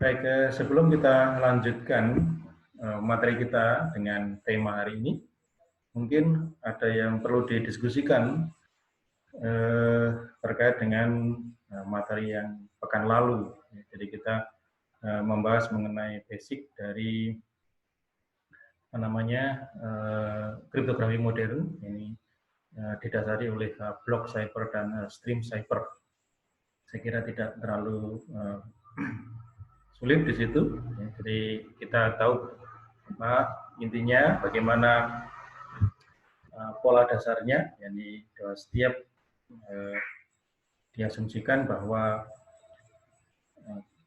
Baik, sebelum kita lanjutkan materi kita dengan tema hari ini, mungkin ada yang perlu didiskusikan terkait dengan materi yang pekan lalu. Jadi kita membahas mengenai basic dari kriptografi modern. Ini didasari oleh block cipher dan stream cipher. Saya kira tidak terlalu sulit di situ. Jadi kita tahu intinya bagaimana pola dasarnya, yakni setiap diasumsikan bahwa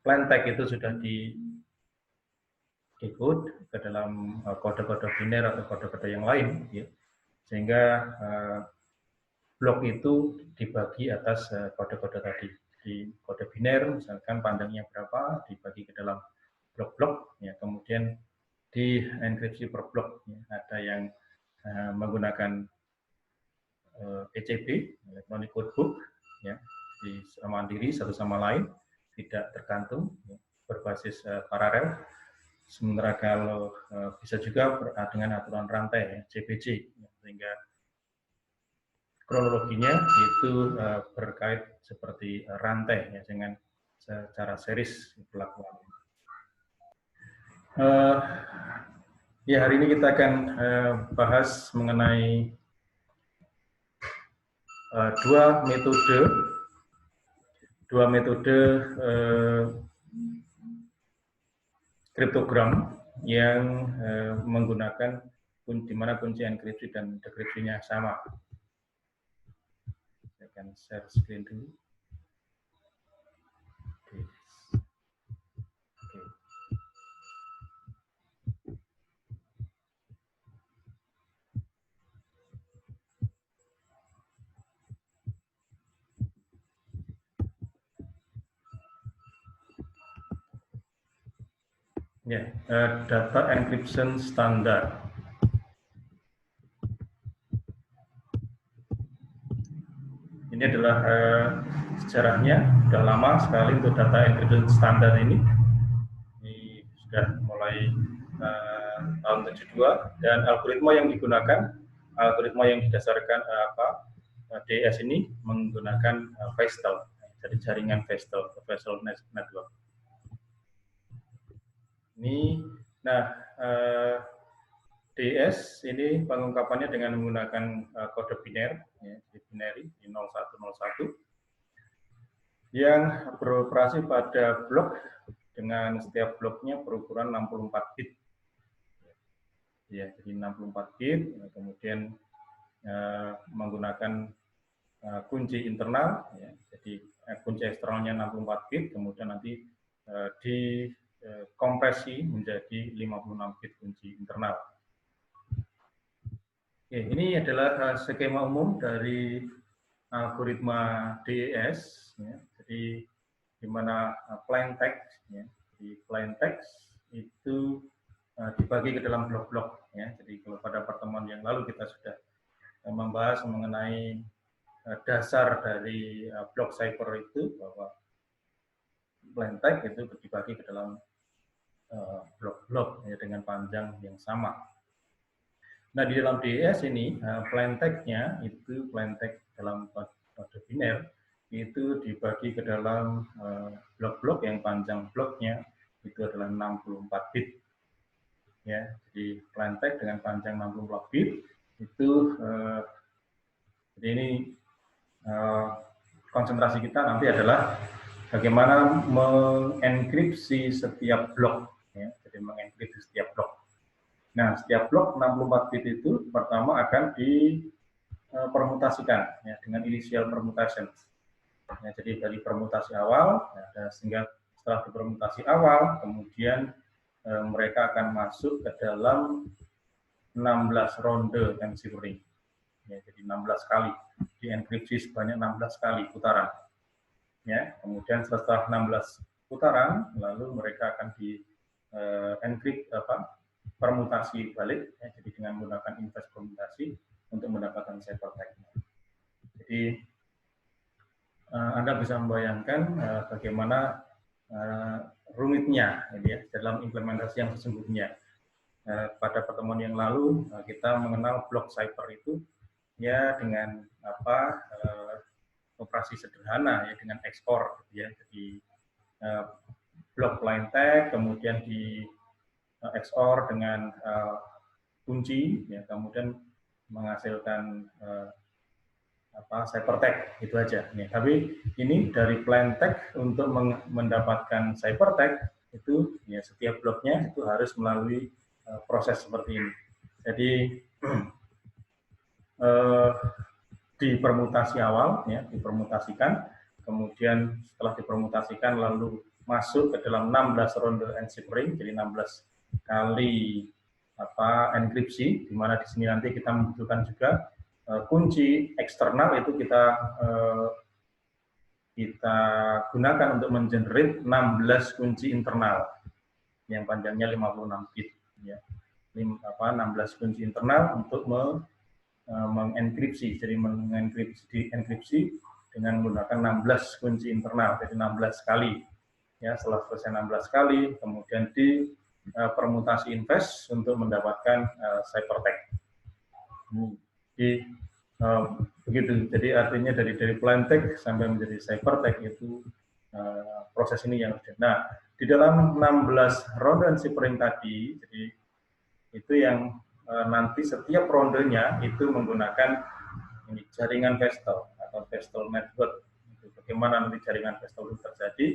plain text itu sudah di-decode ke dalam kode-kode biner atau kode-kode yang lain, ya. Sehingga blok itu dibagi atas kode-kode tadi. Di kode biner, misalkan panjangnya berapa, dibagi ke dalam blok-blok, ya. Kemudian di enkripsi per blok, ya. Ada yang menggunakan ECB, Electronic Codebook, ya, di mandiri satu sama lain, tidak tergantung, ya, berbasis paralel. Sementara kalau bisa juga dengan aturan rantai, ya, CBC, ya, sehingga kronologinya itu berkait seperti rantai, ya, dengan secara series pelakuan. Ya, hari ini kita akan bahas mengenai dua metode kriptogram yang menggunakan di mana kunci enkripsi dan dekripsinya sama. Saya akan share screen dulu. Ya, data encryption standar. Ini adalah sejarahnya, sudah lama sekali untuk data encryption standar ini. Ini sudah mulai tahun 72, dan algoritma yang digunakan, algoritma yang didasarkan DS ini menggunakan Vestel, jadi jaringan Vestel Network. Ini, nah, DS ini pengungkapannya dengan menggunakan kode biner, ya, binary 0101, yang beroperasi pada blok dengan setiap bloknya berukuran 64 bit. Ya, jadi 64 bit, kemudian menggunakan kunci internal, ya, jadi kunci eksternalnya 64 bit, kemudian nanti dikompresi menjadi 56 bit kunci internal. Oke, ini adalah skema umum dari algoritma DES, ya. Jadi di mana plain text, ya. Di plain text itu dibagi ke dalam blok-blok, ya. Jadi kalau pada pertemuan yang lalu kita sudah membahas mengenai dasar dari block cipher itu, bahwa plain text itu dibagi ke dalam blok-blok, ya, dengan panjang yang sama. Nah, di dalam DES ini plain text-nya itu plain text dalam kode biner itu dibagi ke dalam blok-blok yang panjang bloknya itu adalah 64 bit. Ya, jadi plain text dengan panjang 64 bit itu jadi ini konsentrasi kita nanti adalah bagaimana mengenkripsi setiap blok, ya, jadi mengenkripsi setiap blok. Nah, setiap blok 64 bit itu pertama akan dipermutasikan, ya, dengan initial permutation. Ya, jadi dari permutasi awal, ya, sehingga setelah dipermutasi awal, kemudian mereka akan masuk ke dalam 16 ronde enchiffering. Ya, jadi 16 kali dienkripsi sebanyak 16 kali putaran. Ya, kemudian setelah 16 putaran, lalu mereka akan di-encrypt permutasi balik, ya, jadi dengan menggunakan inverse permutasi untuk mendapatkan ciphertext. Jadi Anda bisa membayangkan bagaimana rumitnya ya, dalam implementasi yang sesungguhnya. Pada pertemuan yang lalu kita mengenal blok cipher itu ya dengan operasi sederhana ya, dengan XOR gitu ya. Jadi blok plain text kemudian di XOR dengan kunci ya, kemudian menghasilkan ciphertext itu aja. Nih, tapi ini dari plain text untuk mendapatkan ciphertext itu ya setiap bloknya itu harus melalui proses seperti ini. Jadi dipermutasi awal ya, dipermutasikan, kemudian setelah dipermutasikan lalu masuk ke dalam 16 ronde encrypting, jadi 16 kali enkripsi, di mana di sini nanti kita membutuhkan juga kunci eksternal itu kita gunakan untuk mengenerate 16 kunci internal yang panjangnya 56 bit ya. 16 kunci internal untuk mengenkripsi, jadi mengenkripsi dengan menggunakan 16 kunci internal, jadi 16 kali ya. Setelah selesai 16 kali kemudian di permutasi invest untuk mendapatkan ciphertext. Jadi begitu. Jadi artinya dari plain text sampai menjadi ciphertext itu proses ini yang ada. Nah, di dalam 16 ronde encrypting tadi, jadi itu yang nanti setiap rondenya itu menggunakan ini jaringan Vestel atau Vestel network. Bagaimana nanti jaringan Vestel itu terjadi?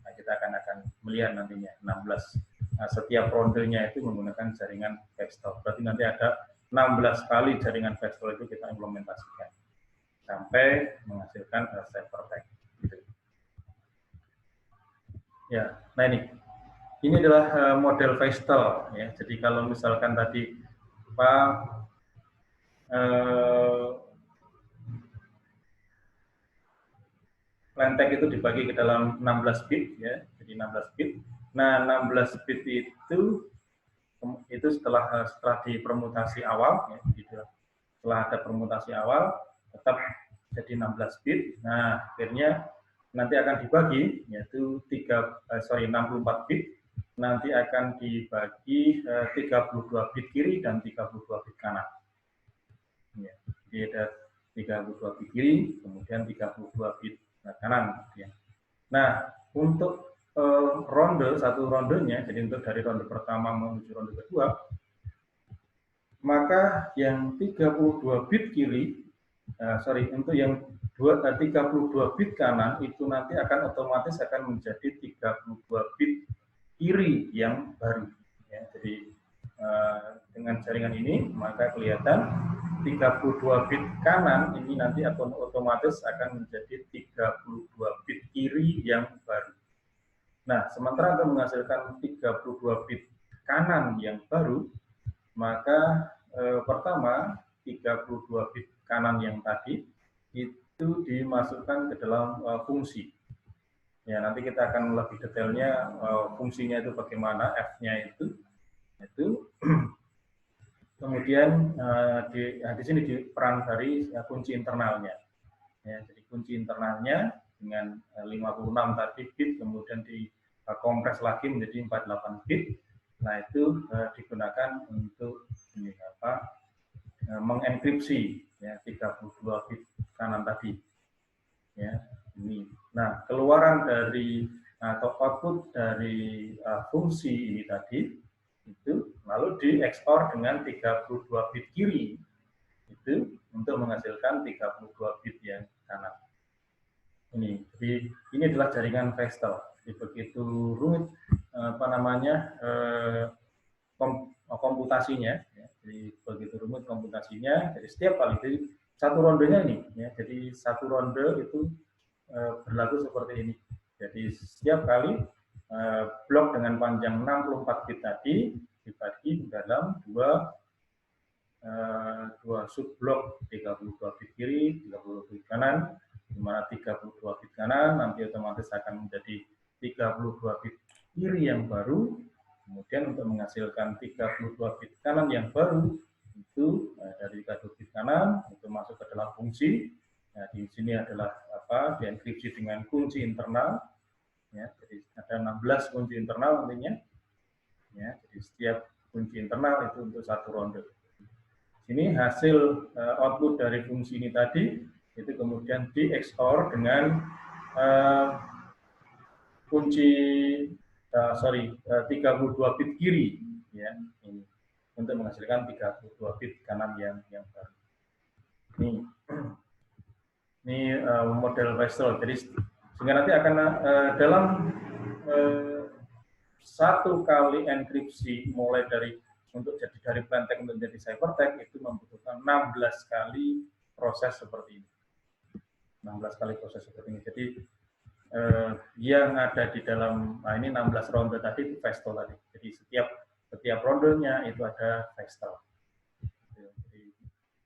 Nah, kita akan melihat nantinya 16. Nah, setiap rondenya itu menggunakan jaringan Vestel. Berarti nanti ada 16 kali jaringan Vestel itu kita implementasikan sampai menghasilkan ciphertext. Gitu. Ya, nah ini adalah model Vestel ya. Jadi kalau misalkan tadi plain text itu dibagi ke dalam 16 bit ya, jadi 16 bit. Nah, 16 bit itu setelah dipermutasi awal ya, setelah ada permutasi awal tetap jadi 16 bit. Nah, akhirnya nanti akan dibagi yaitu 64 bit. Nanti akan dibagi 32 bit kiri dan 32 bit kanan. Ya, jadi ada 32 bit kiri, kemudian 32 bit kanan. Ya. Nah, untuk satu rondenya, jadi untuk dari ronde pertama menuju ronde kedua, maka yang 32 bit kiri, untuk yang 32 bit kanan itu nanti akan otomatis akan menjadi 32 bit kiri yang baru. Ya, jadi dengan jaringan ini maka kelihatan 32 bit kanan ini nanti otomatis akan menjadi 32 bit kiri yang baru. Nah, sementara untuk menghasilkan 32 bit kanan yang baru, maka pertama 32 bit kanan yang tadi itu dimasukkan ke dalam fungsi. Ya, nanti kita akan lebih detailnya fungsinya itu bagaimana, F-nya itu kemudian di sini diperan dari kunci internalnya. Ya, jadi kunci internalnya dengan 56 tadi bit kemudian dikompres lagi menjadi 48 bit. Nah, itu digunakan untuk mengenkripsi ya 32 bit kanan tadi. Ya, ini. Nah, keluaran dari atau output dari fungsi ini tadi itu lalu di XOR dengan 32 bit kiri itu untuk menghasilkan 32 bit yang kanan. Ini, jadi ini adalah jaringan Vestel. Jadi begitu rumit komputasinya, ya. Jadi begitu rumit komputasinya. Jadi setiap kali jadi satu rondenya ini, ya. Jadi satu ronde itu berlaku seperti ini. Jadi setiap kali blok dengan panjang 64 bit tadi dibagi dalam dua subblok 32 bit kiri, 32 bit kanan, di mana 32 bit kanan nanti otomatis akan menjadi 32 bit kiri yang baru. Kemudian untuk menghasilkan 32 bit kanan yang baru itu dari 32 bit kanan itu masuk ke dalam fungsi. Nah, di sini adalah dienkripsi dengan kunci internal ya. Jadi ada 16 kunci internal nantinya, ya. Jadi setiap kunci internal itu untuk satu ronde. Ini hasil output dari fungsi ini tadi itu kemudian di XOR dengan kunci 32 bit kiri, ya, ini untuk menghasilkan 32 bit kanan yang baru. Ini model Vestel. Jadi sehingga nanti akan dalam satu kali enkripsi mulai dari untuk jadi dari plaintext untuk jadi ciphertext itu membutuhkan 16 kali proses seperti ini. 16 kali proses seperti ini. Jadi yang ada di dalam ini 16 ronde tadi itu Vestel tadi. Jadi setiap rondenya itu ada Vestel. Jadi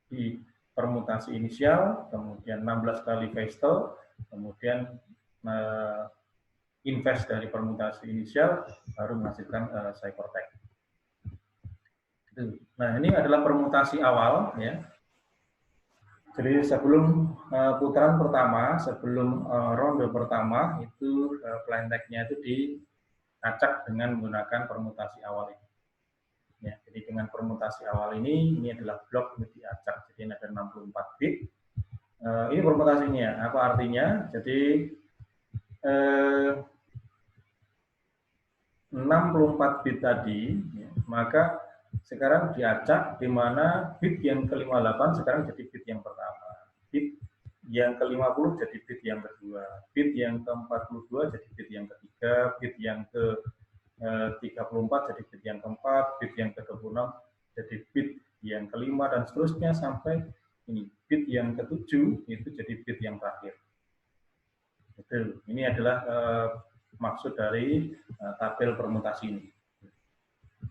di permutasi inisial, kemudian 16 kali Vestel, kemudian invest dari permutasi inisial baru menghasilkan ciphertext. Nah, ini adalah permutasi awal, ya. Jadi sebelum putaran pertama, sebelum ronde pertama itu plaintext-nya itu diacak dengan menggunakan permutasi awal ini. Ya, jadi dengan permutasi awal ini adalah blok yang diacak. Jadi ini ada 64 bit. Ini permutasinya. Apa artinya? Jadi 64 bit tadi, ya, maka sekarang diacak di mana bit yang ke-58 sekarang jadi bit yang pertama, bit yang ke-50 jadi bit yang kedua, bit yang ke-42 jadi bit yang ketiga, bit yang ke-34 jadi bit yang keempat, bit yang ke-26 jadi bit yang kelima, dan seterusnya sampai ini bit yang ke-7 itu jadi bit yang terakhir. Betul. Ini adalah maksud dari tabel permutasi ini.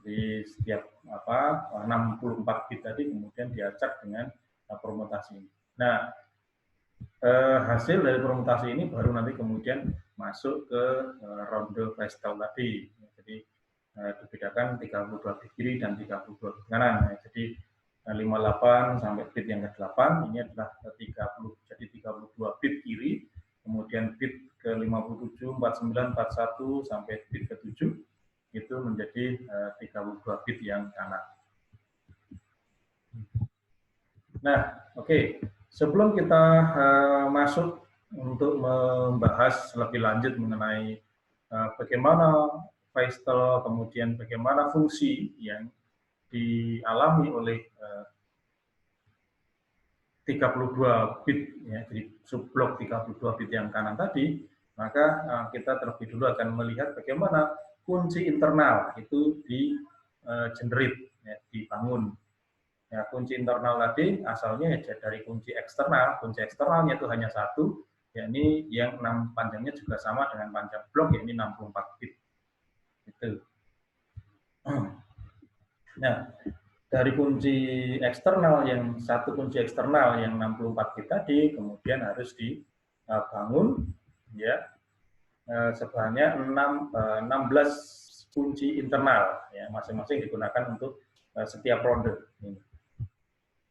Di setiap 64 bit tadi kemudian diacak dengan permutasi ini. Nah, hasil dari permutasi ini baru nanti kemudian masuk ke ronde Vestel tadi. Jadi dibedakan 32 bit kiri dan 32 bit kanan. Jadi 58 sampai bit yang ke-8 ini adalah 30, jadi 32 bit kiri, kemudian bit ke-57, 49, 41 sampai bit ke-7 itu menjadi 32 bit yang kanan. Nah, oke. Sebelum kita masuk untuk membahas lebih lanjut mengenai bagaimana Vestel, kemudian bagaimana fungsi yang dialami oleh 32 bit, ya, jadi subblok 32 bit yang kanan tadi, maka kita terlebih dulu akan melihat bagaimana kunci internal itu di-generate, ya, dibangun. Ya, kunci internal tadi asalnya ya dari kunci eksternal. Kunci eksternalnya itu hanya satu, yakni yang panjangnya juga sama dengan panjang blok, yakni 64 bit. Itu. Nah, dari kunci eksternal yang satu kunci eksternal yang 64 bit tadi kemudian harus dibangun, ya, sebanyak 16 kunci internal, ya, masing-masing digunakan untuk setiap ronde.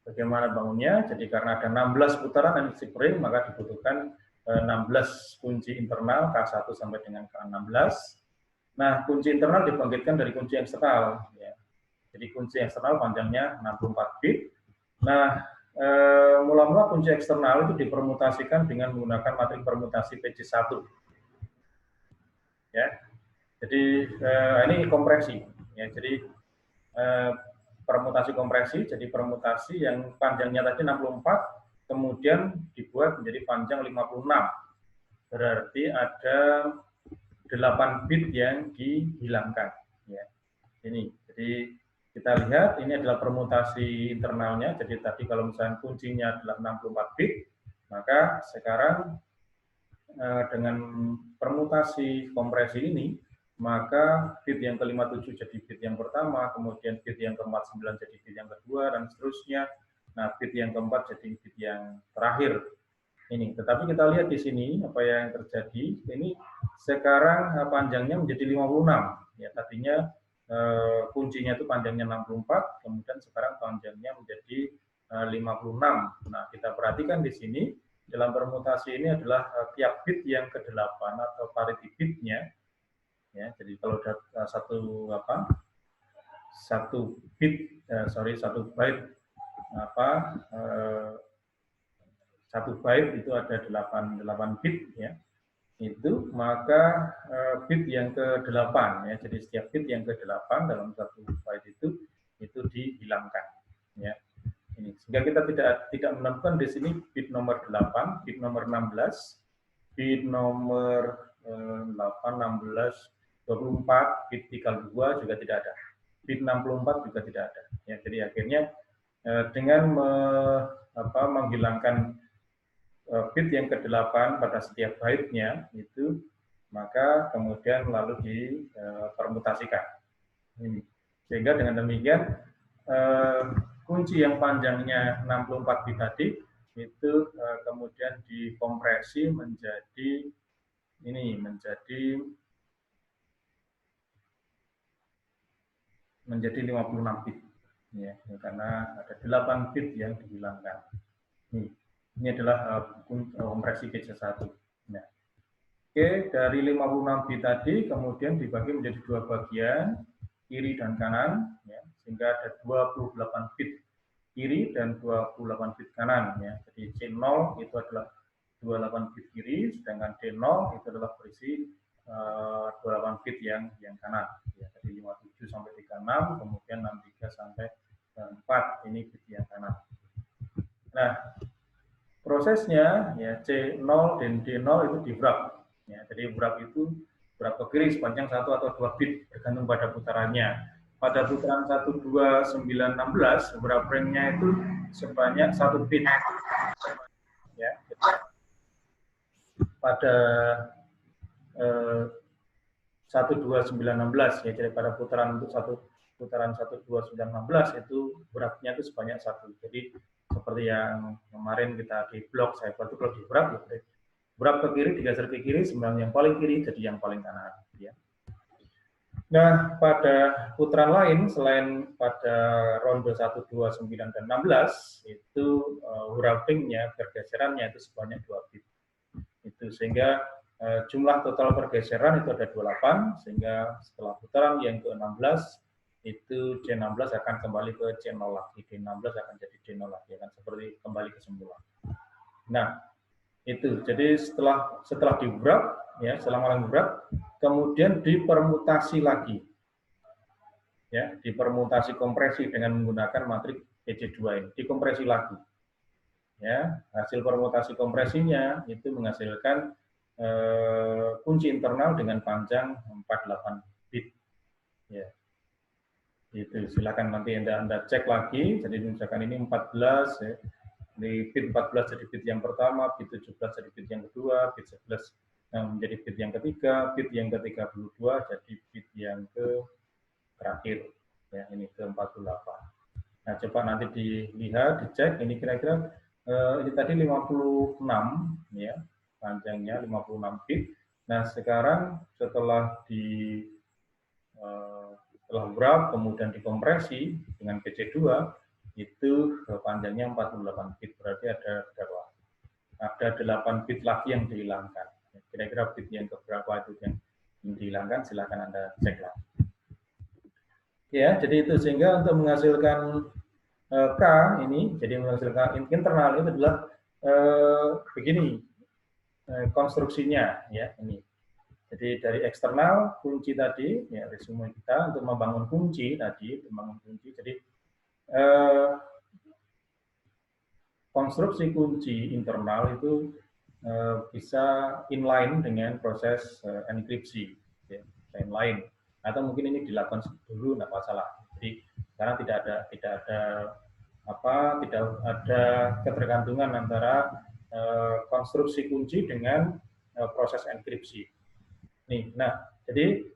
Bagaimana bangunnya? Jadi karena ada 16 putaran NXT ring, maka dibutuhkan 16 kunci internal K1 sampai dengan K16. Nah, kunci internal dibangkitkan dari kunci eksternal, ya. Jadi kunci eksternal panjangnya 64 bit. Nah, mula-mula kunci eksternal itu dipermutasikan dengan menggunakan matrik permutasi PC1. Ya. Jadi ini kompresi, ya. Jadi permutasi kompresi, jadi permutasi yang panjangnya tadi 64, kemudian dibuat menjadi panjang 56. Berarti ada 8 bit yang dihilangkan. Ya. Ini, jadi kita lihat ini adalah permutasi internalnya. Jadi tadi kalau misalnya kuncinya adalah 64 bit, maka sekarang dengan permutasi kompresi ini, maka bit yang ke-57 jadi bit yang pertama, kemudian bit yang ke-49 jadi bit yang kedua, dan seterusnya. Nah, bit yang keempat jadi bit yang terakhir. Ini, tetapi kita lihat di sini apa yang terjadi. Ini sekarang panjangnya menjadi 56. Ya, tadinya kuncinya itu panjangnya 64, kemudian sekarang panjangnya menjadi 56. Nah, kita perhatikan di sini dalam permutasi ini adalah tiap bit yang ke-8 atau parity bitnya, ya. Jadi kalau ada satu byte satu byte itu ada 8 bit, ya. Itu maka bit yang ke-8, ya. Jadi setiap bit yang ke-8 dalam satu byte itu dihilangkan, ya. Ini sehingga kita tidak menemukan di sini bit nomor 8, bit nomor 16, bit nomor 8, 16, 24, bit 32 juga tidak ada. Bit 64 juga tidak ada. Ya, jadi akhirnya dengan menghilangkan bit yang ke-8 pada setiap byte-nya itu, maka kemudian lalu dipermutasikan. Ini. Sehingga dengan demikian kunci yang panjangnya 64 bit tadi itu kemudian dikompresi menjadi 56 bit, ya, karena ada 8 bit yang dihilangkan. Ini adalah kompresi PC1. Nah, oke, dari 56 bit tadi kemudian dibagi menjadi dua bagian, kiri dan kanan, ya, sehingga ada 28 bit kiri dan 28 bit kanan, ya. Jadi C0 itu adalah 28 bit kiri, sedangkan D0 itu adalah berisi 28 bit yang kanan, ya. Jadi 57 sampai 36, kemudian 63 sampai 4 ini bit yang kanan. Nah, prosesnya, ya, C0 dan D0 itu di wrap, ya. Jadi wrap itu wrap ke kiri sepanjang 1 atau 2 bit tergantung pada putarannya. Pada putaran 1, 2, 9, 16 wrap ring-nya itu sebanyak 1 bit, ya. Jadi, pada 1, 2, 9, 16, ya. Jadi pada putaran 1, 2, 9, 16 itu wrap-nya itu sebanyak 1. Jadi seperti yang kemarin kita di blog saya buat itu, kalau di wrap, ya, wrap ke kiri digeser ke kiri, yang paling kiri jadi yang paling kanan, ya. Nah, pada putaran lain selain pada ronde 1, 2, 9, dan 16 itu wrapping-nya, pergeserannya itu sebanyak 2 bit. Itu sehingga jumlah total pergeseran itu ada 28, sehingga setelah putaran yang ke-16 itu C16 akan kembali ke C0 lagi, D16 akan jadi D0 lagi, akan seperti kembali ke semula. Nah, itu jadi setelah di wrap, ya, setelah wrap, kemudian dipermutasi lagi, ya, dipermutasi kompresi dengan menggunakan matriks PC2 ini, dikompresi lagi, ya. Hasil permutasi kompresinya itu menghasilkan kunci internal dengan panjang 48 bit, ya. Itu silakan nanti anda cek lagi. Jadi misalkan ini 14, ya. Di bit 14 jadi bit yang pertama, bit 17 jadi bit yang kedua, bit 11 menjadi bit yang ketiga, bit yang ke-32 jadi bit yang terakhir, ya, ini ke-48. Nah, coba nanti dilihat, dicek, ini kira-kira ini tadi 56, ya, panjangnya 56 bit. Nah, sekarang setelah wrap kemudian dikompresi dengan PC2 itu panjangnya 48 bit, berarti ada berapa? Ada 8 bit lagi yang dihilangkan. Kira-kira bit yang keberapa itu yang dihilangkan, silakan Anda cek lagi. Ya, jadi itu sehingga untuk menghasilkan K ini, jadi menghasilkan internal itu adalah begini konstruksinya, ya, ini. Jadi dari eksternal kunci tadi, ya, resume kita untuk membangun kunci tadi, jadi konstruksi kunci internal itu bisa inline dengan proses enkripsi, ya, inline. Atau mungkin ini dilakukan dulu, tidak masalah. Jadi sekarang tidak ada ketergantungan antara konstruksi kunci dengan proses enkripsi. Nah, jadi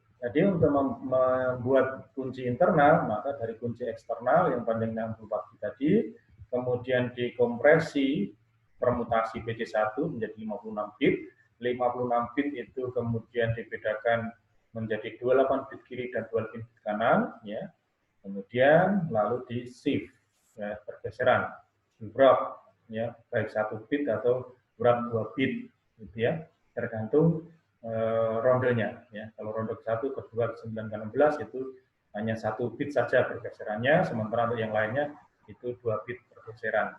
untuk membuat kunci internal, maka dari kunci eksternal yang panjangnya 64 bit tadi, kemudian dikompresi permutasi PC1 menjadi 56 bit. 56 bit itu kemudian dibedakan menjadi 28 bit kiri dan 28 bit kanan, ya. Kemudian lalu di shift, ya, pergeseran, di wrap, ya, baik 1 bit atau wrap 2 bit gitu ya, tergantung rondenya ya. Kalau ronde ke-1, ke-2, ke-9, ke-16 itu hanya 1 bit saja pergeserannya, sementara untuk yang lainnya itu 2 bit pergeseran.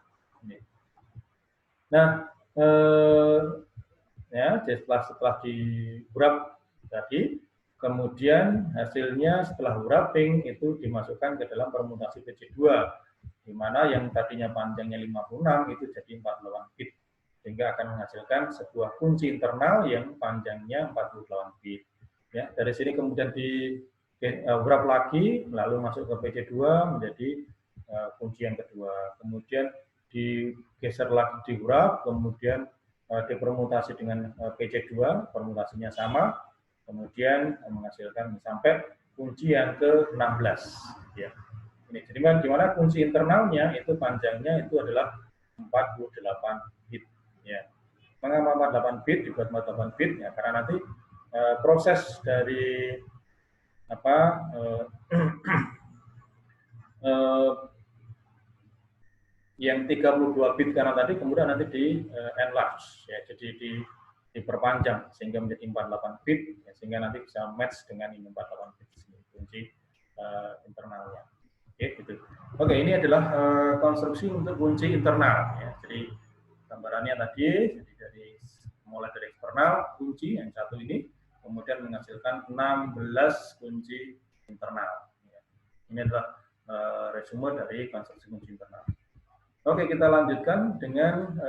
Nah, ya setelah di wrap tadi, kemudian hasilnya setelah wrapping itu dimasukkan ke dalam permutasi PC2, di mana yang tadinya panjangnya 56 itu jadi 48 bit, sehingga akan menghasilkan sebuah kunci internal yang panjangnya 48 bit. Ya, dari sini kemudian di wrap lagi, lalu masuk ke PC2 menjadi kunci yang kedua. Kemudian digeser lagi di wrap, kemudian dipermutasi dengan PC2, permutasinya sama, kemudian menghasilkan sampai kunci yang ke-16. Ya. Ini, jadi gimana kunci internalnya itu panjangnya itu adalah 48 bit. Ya. Mengapa 48 bit dibuat 48 bit? Ya, karena nanti proses dari yang 32 bit karena tadi kemudian nanti di enlarge ya, jadi diperpanjang sehingga menjadi 48 bit ya, sehingga nanti bisa match dengan ini 48 bit kunci internalnya. Oke, gitu. Oke, ini adalah konstruksi untuk kunci internal ya. Jadi gambarannya tadi jadi mulai dari eksternal kunci yang satu ini kemudian menghasilkan 16 kunci internal ya. Ini adalah resume dari konstruksi kunci internal. Oke, kita lanjutkan dengan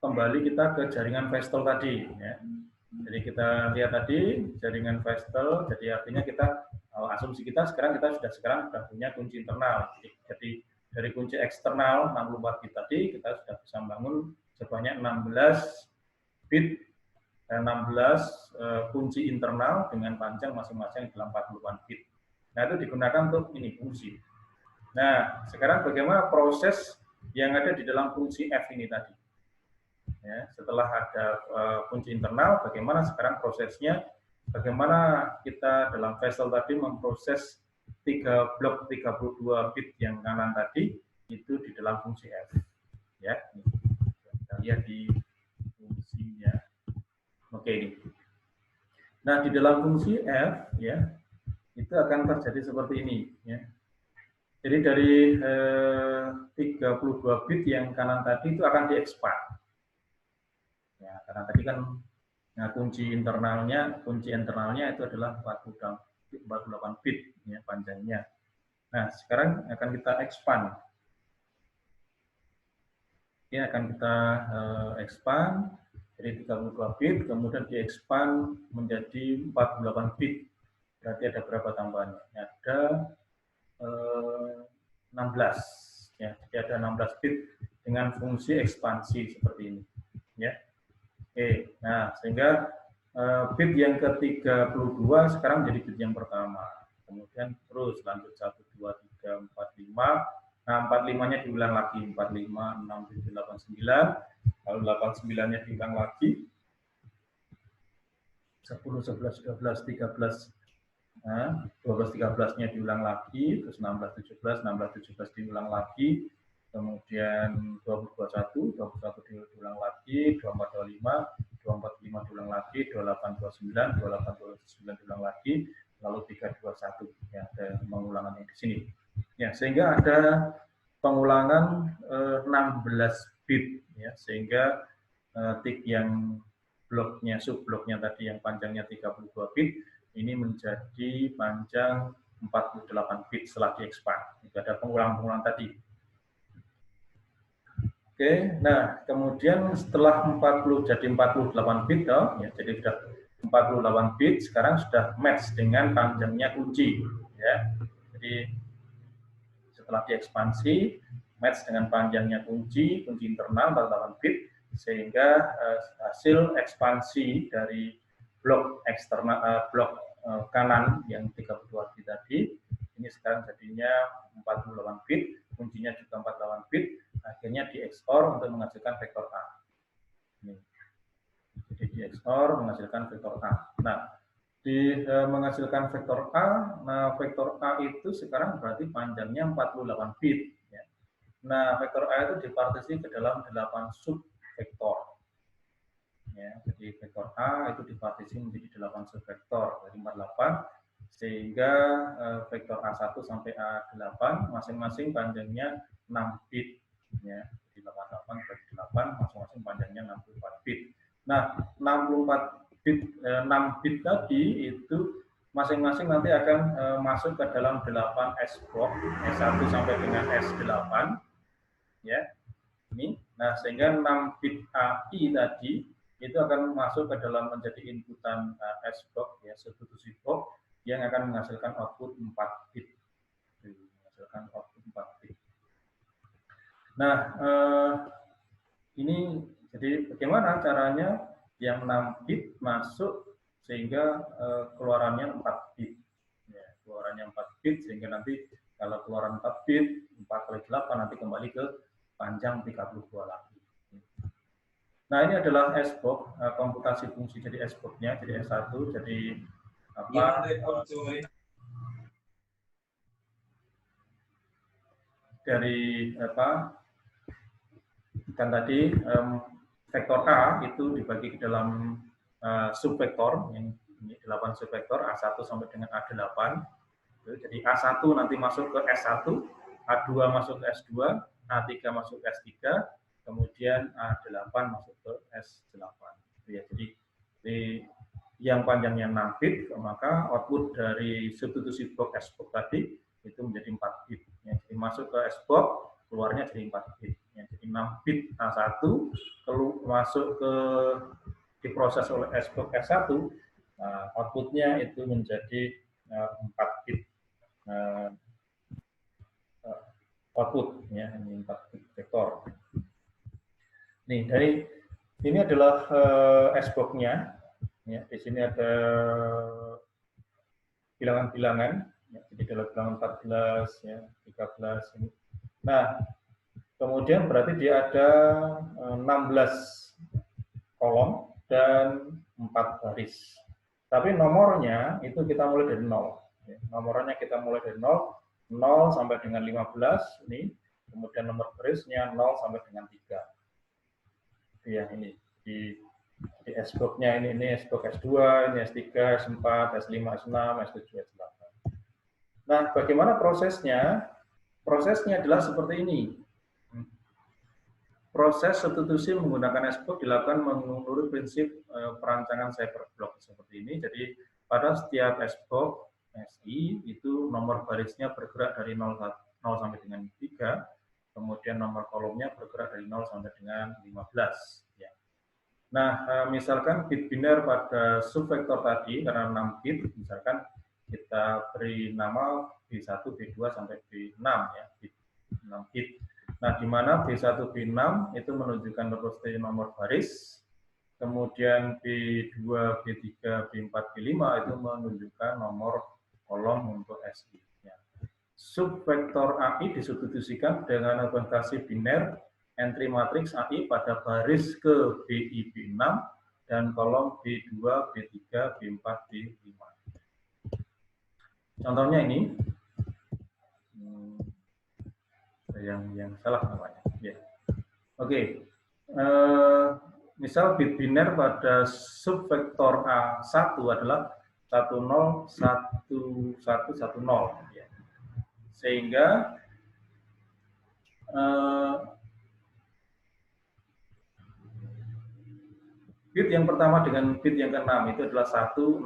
kembali kita ke jaringan Vestel tadi. Ya. Jadi kita lihat tadi jaringan Vestel, jadi artinya kita asumsi kita sekarang sudah punya kunci internal. Jadi dari kunci eksternal 64 bit tadi kita sudah bisa membangun sebanyak 16 bit 16 kunci internal dengan panjang masing-masing dalam 48 bit. Nah, itu digunakan untuk ini fungsi. Nah, sekarang bagaimana proses yang ada di dalam fungsi F ini tadi? Ya, setelah ada kunci internal, bagaimana sekarang prosesnya? Bagaimana kita dalam Vestel tadi memproses 3 blok 32 bit yang kanan tadi itu di dalam fungsi F. Ya, kita lihat di fungsinya. Oke, ini. Nah, di dalam fungsi F ya, itu akan terjadi seperti ini ya. Jadi dari 32 bit yang kanan tadi itu akan diekspand. Ya, karena tadi kan kunci internalnya itu adalah 48 bit ya panjangnya. Nah, sekarang akan kita expand. Ini akan kita expand dari 32 bit kemudian diekspand menjadi 48 bit. Berarti ada berapa tambahannya? Ada 16 ya, jadi ada 16 bit dengan fungsi ekspansi seperti ini ya. Oke, nah sehingga bit yang ke-32 sekarang menjadi bit yang pertama, kemudian terus lanjut 1, 2, 3, 4, 5. Nah 45 nya diulang lagi, 45, 6, 7, 8, 9, lalu 89 nya diulang lagi, 10, 11, 12, 13, nah, 12, 13-nya diulang lagi, terus 16, 17, 16, 17 diulang lagi, kemudian 20, 21, 21 diulang lagi, 24, 25, 24, 25 diulang lagi, 28, 29, 28, 29 diulang lagi, lalu 3, 21, ya, ada pengulangan yang di sini. Ya, sehingga ada pengulangan 16 bit, ya, sehingga tik yang bloknya, subbloknya tadi yang panjangnya 32 bit, ini menjadi panjang 48 bit setelah diekspand. Itu ada pengulangan-pengulangan tadi. Oke, nah kemudian setelah 48 bit, ya, jadi sudah 48 bit, sekarang sudah match dengan panjangnya kunci. Ya. Jadi setelah diekspansi, match dengan panjangnya kunci internal 48 bit, sehingga hasil ekspansi dari blok eksternal blok kanan yang 32 bit tadi ini sekarang jadinya 48 bit, kuncinya juga 48 bit, akhirnya diekspor untuk menghasilkan vektor A. Ini. Jadi diekspor menghasilkan vektor A. Nah, menghasilkan vektor A, nah vektor A itu sekarang berarti panjangnya 48 bit. Ya. Nah, vektor A itu dipartisi ke dalam 8 subvektor. Ya, jadi vektor A itu dipartisi menjadi 8 subvektor dari 48, sehingga vektor A1 sampai A8 masing-masing panjangnya 6 bit. Ya, jadi 88 bagi 8 masing-masing panjangnya 64 bit. Nah, 64 bit 6 bit tadi itu masing-masing nanti akan masuk ke dalam 8 S block, S1 sampai dengan S8. Ya, ini. Nah, sehingga 6 bit AI tadi itu akan masuk ke dalam menjadi inputan S block, ya, substitusi block yang akan menghasilkan output 4 bit. Menghasilkan output 4 bit. Nah, ini jadi bagaimana caranya yang 6 bit masuk sehingga keluarannya 4 bit. Ya, keluarannya 4 bit sehingga nanti kalau keluaran 4 bit 4 kali 8 nanti kembali ke panjang 32 lagi. Nah, ini adalah S-box, komputasi fungsi jadi S-box-nya, jadi S1, jadi apa? Dari apa? Kan tadi vektor A itu dibagi ke dalam subvektor, yang ini 8 subvektor, A1 sampai dengan A8. Jadi A1 nanti masuk ke S1, A2 masuk ke S2, A3 masuk ke S3, kemudian A8 masuk ke S8. Ya, jadi yang panjangnya 6 bit, maka output dari substitusi box S-box tadi itu menjadi 4 bit. Ya, jadi masuk ke S-box, keluarnya jadi 4 bit. Ya, jadi 6 bit A1, masuk ke diproses oleh S-box S1, outputnya itu menjadi 4 bit output, ya, ini 4 bit vektor. Nih, dari ini adalah S-box-nya. Ya, di sini ada bilangan-bilangan, ya, jadi adalah bilangan 14, ya, 13 ini. Nah, kemudian berarti dia ada 16 kolom dan 4 baris. Tapi nomornya itu kita mulai dari 0. Ya, nomornya kita mulai dari 0, 0 sampai dengan 15 ini, kemudian nomor barisnya 0 sampai dengan 3. Ya, ini di S-box-nya ini S-box S2, ini S3, S4, S5, S6, S7, S8. Nah, bagaimana prosesnya? Prosesnya adalah seperti ini. Proses substitusi menggunakan S-box dilakukan menurut prinsip perancangan cyberblock seperti ini. Jadi, pada setiap S-box SI itu nomor barisnya bergerak dari 0 sampai dengan 3, kemudian nomor kolomnya bergerak dari 0 sampai dengan 15. Ya. Nah, misalkan bit biner pada subvektor tadi, karena 6 bit, misalkan kita beri nama B1, B2, sampai B6, ya, bit 6 bit. Nah, di mana B1, B6 itu menunjukkan nomor baris, kemudian B2, B3, B4, B5 itu menunjukkan nomor kolom untuk SI. Ya. Subvektor AI disubstitusikan dengan representasi biner entry matrix AI pada baris ke BI, B6 dan kolom B2, B3, B4, B5. Contohnya ini, yang salah namanya. Ya. Oke, misal bit biner pada subvektor A1 adalah 101110, ya. Sehingga bit yang pertama dengan bit yang ke-6 itu adalah 10.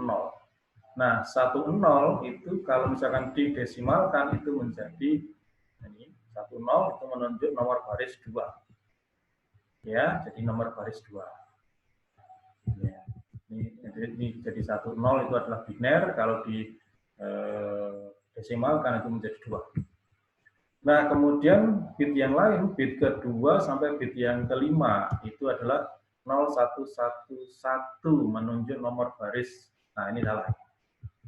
Nah, 10 itu kalau misalkan didesimalkan itu menjadi ini 10 itu menunjuk nomor baris 2. Ya, jadi nomor baris 2. Ya. Ini jadi 10 itu adalah biner, kalau di desimalkan itu menjadi 2. Nah, kemudian bit yang lain, bit kedua sampai bit yang kelima itu adalah 0111 menunjuk nomor baris. Nah, ini salah.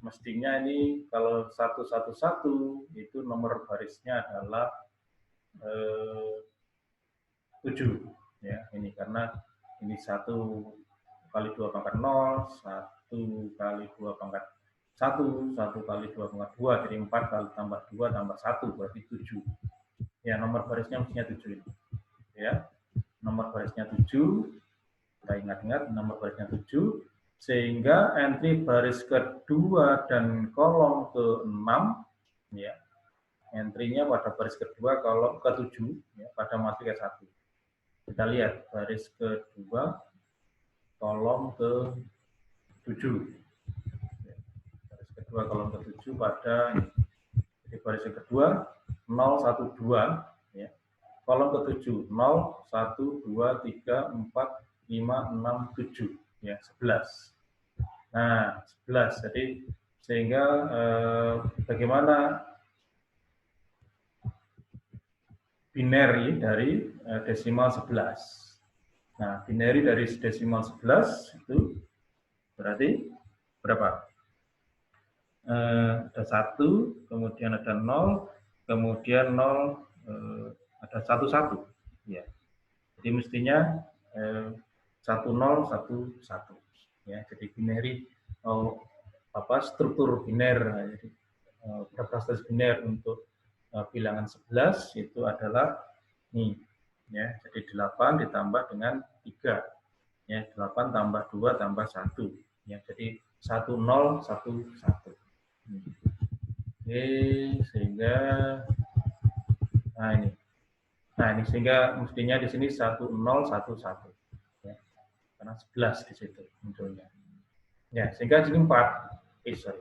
Mestinya ini kalau 111 itu nomor barisnya adalah 7. Ya, ini karena ini 1 kali 2 pangkat 0, 1 kali 2 pangkat 1, 1 kali 2 pangkat 2, jadi 4 kali tambah 2 tambah 1 berarti 7. Ya, nomor barisnya mestinya 7 ini. Ya, nomor barisnya 7. Kita ingat-ingat nomor barisnya 7. Sehingga entry baris kedua dan kolom ke-6, ya, entry-nya pada baris kedua, kolom ke-7, ya, pada matriks 1. Kita lihat baris kedua, kolom ke-7. Baris kedua, kolom ke-7 pada jadi baris kedua 0, 1, 2, ya. Kolom ke-7 0, 1, 2, 3, 4, 5, 6, 7, ya, 11. Nah, 11. Jadi sehingga bagaimana binary dari desimal 11. Nah, binary dari desimal 11 itu berarti berapa? Ada 1, kemudian ada 0, kemudian 0, ada 1, 1. Ya. Jadi mestinya 1, 0, 1, 1. Ya, jadi binary struktur biner, jadi representasi biner untuk bilangan 11 itu adalah nih, ya. Jadi 8 ditambah dengan 3. Ya, 8 tambah 2 tambah 1. Ya, jadi 1, 0, 1, 1. Oke, sehingga nah ini sehingga mestinya di sini 1, 0, 1, 1. Ya, karena 11 di situ munculnya. Ya, sehingga sini 4. Sorry.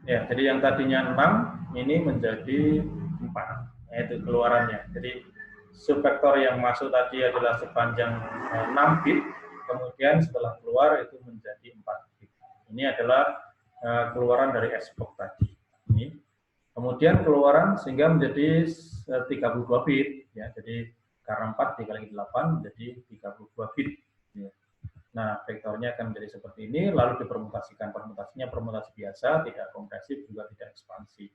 Ya, jadi yang tadinya 6 ini menjadi 4, yaitu keluarannya. Jadi subvektor yang masuk tadi adalah sepanjang 6 bit, kemudian setelah keluar itu menjadi 4 bit. Ini adalah keluaran dari S-block tadi. Ini. Kemudian keluaran sehingga menjadi 32 bit, ya. Jadi karena 4 dikali 8 menjadi 32 bit. Ya. Nah, vektornya akan menjadi seperti ini, lalu dipermutasikan. Permutasinya permutasi biasa, tidak kompresif, juga tidak ekspansi.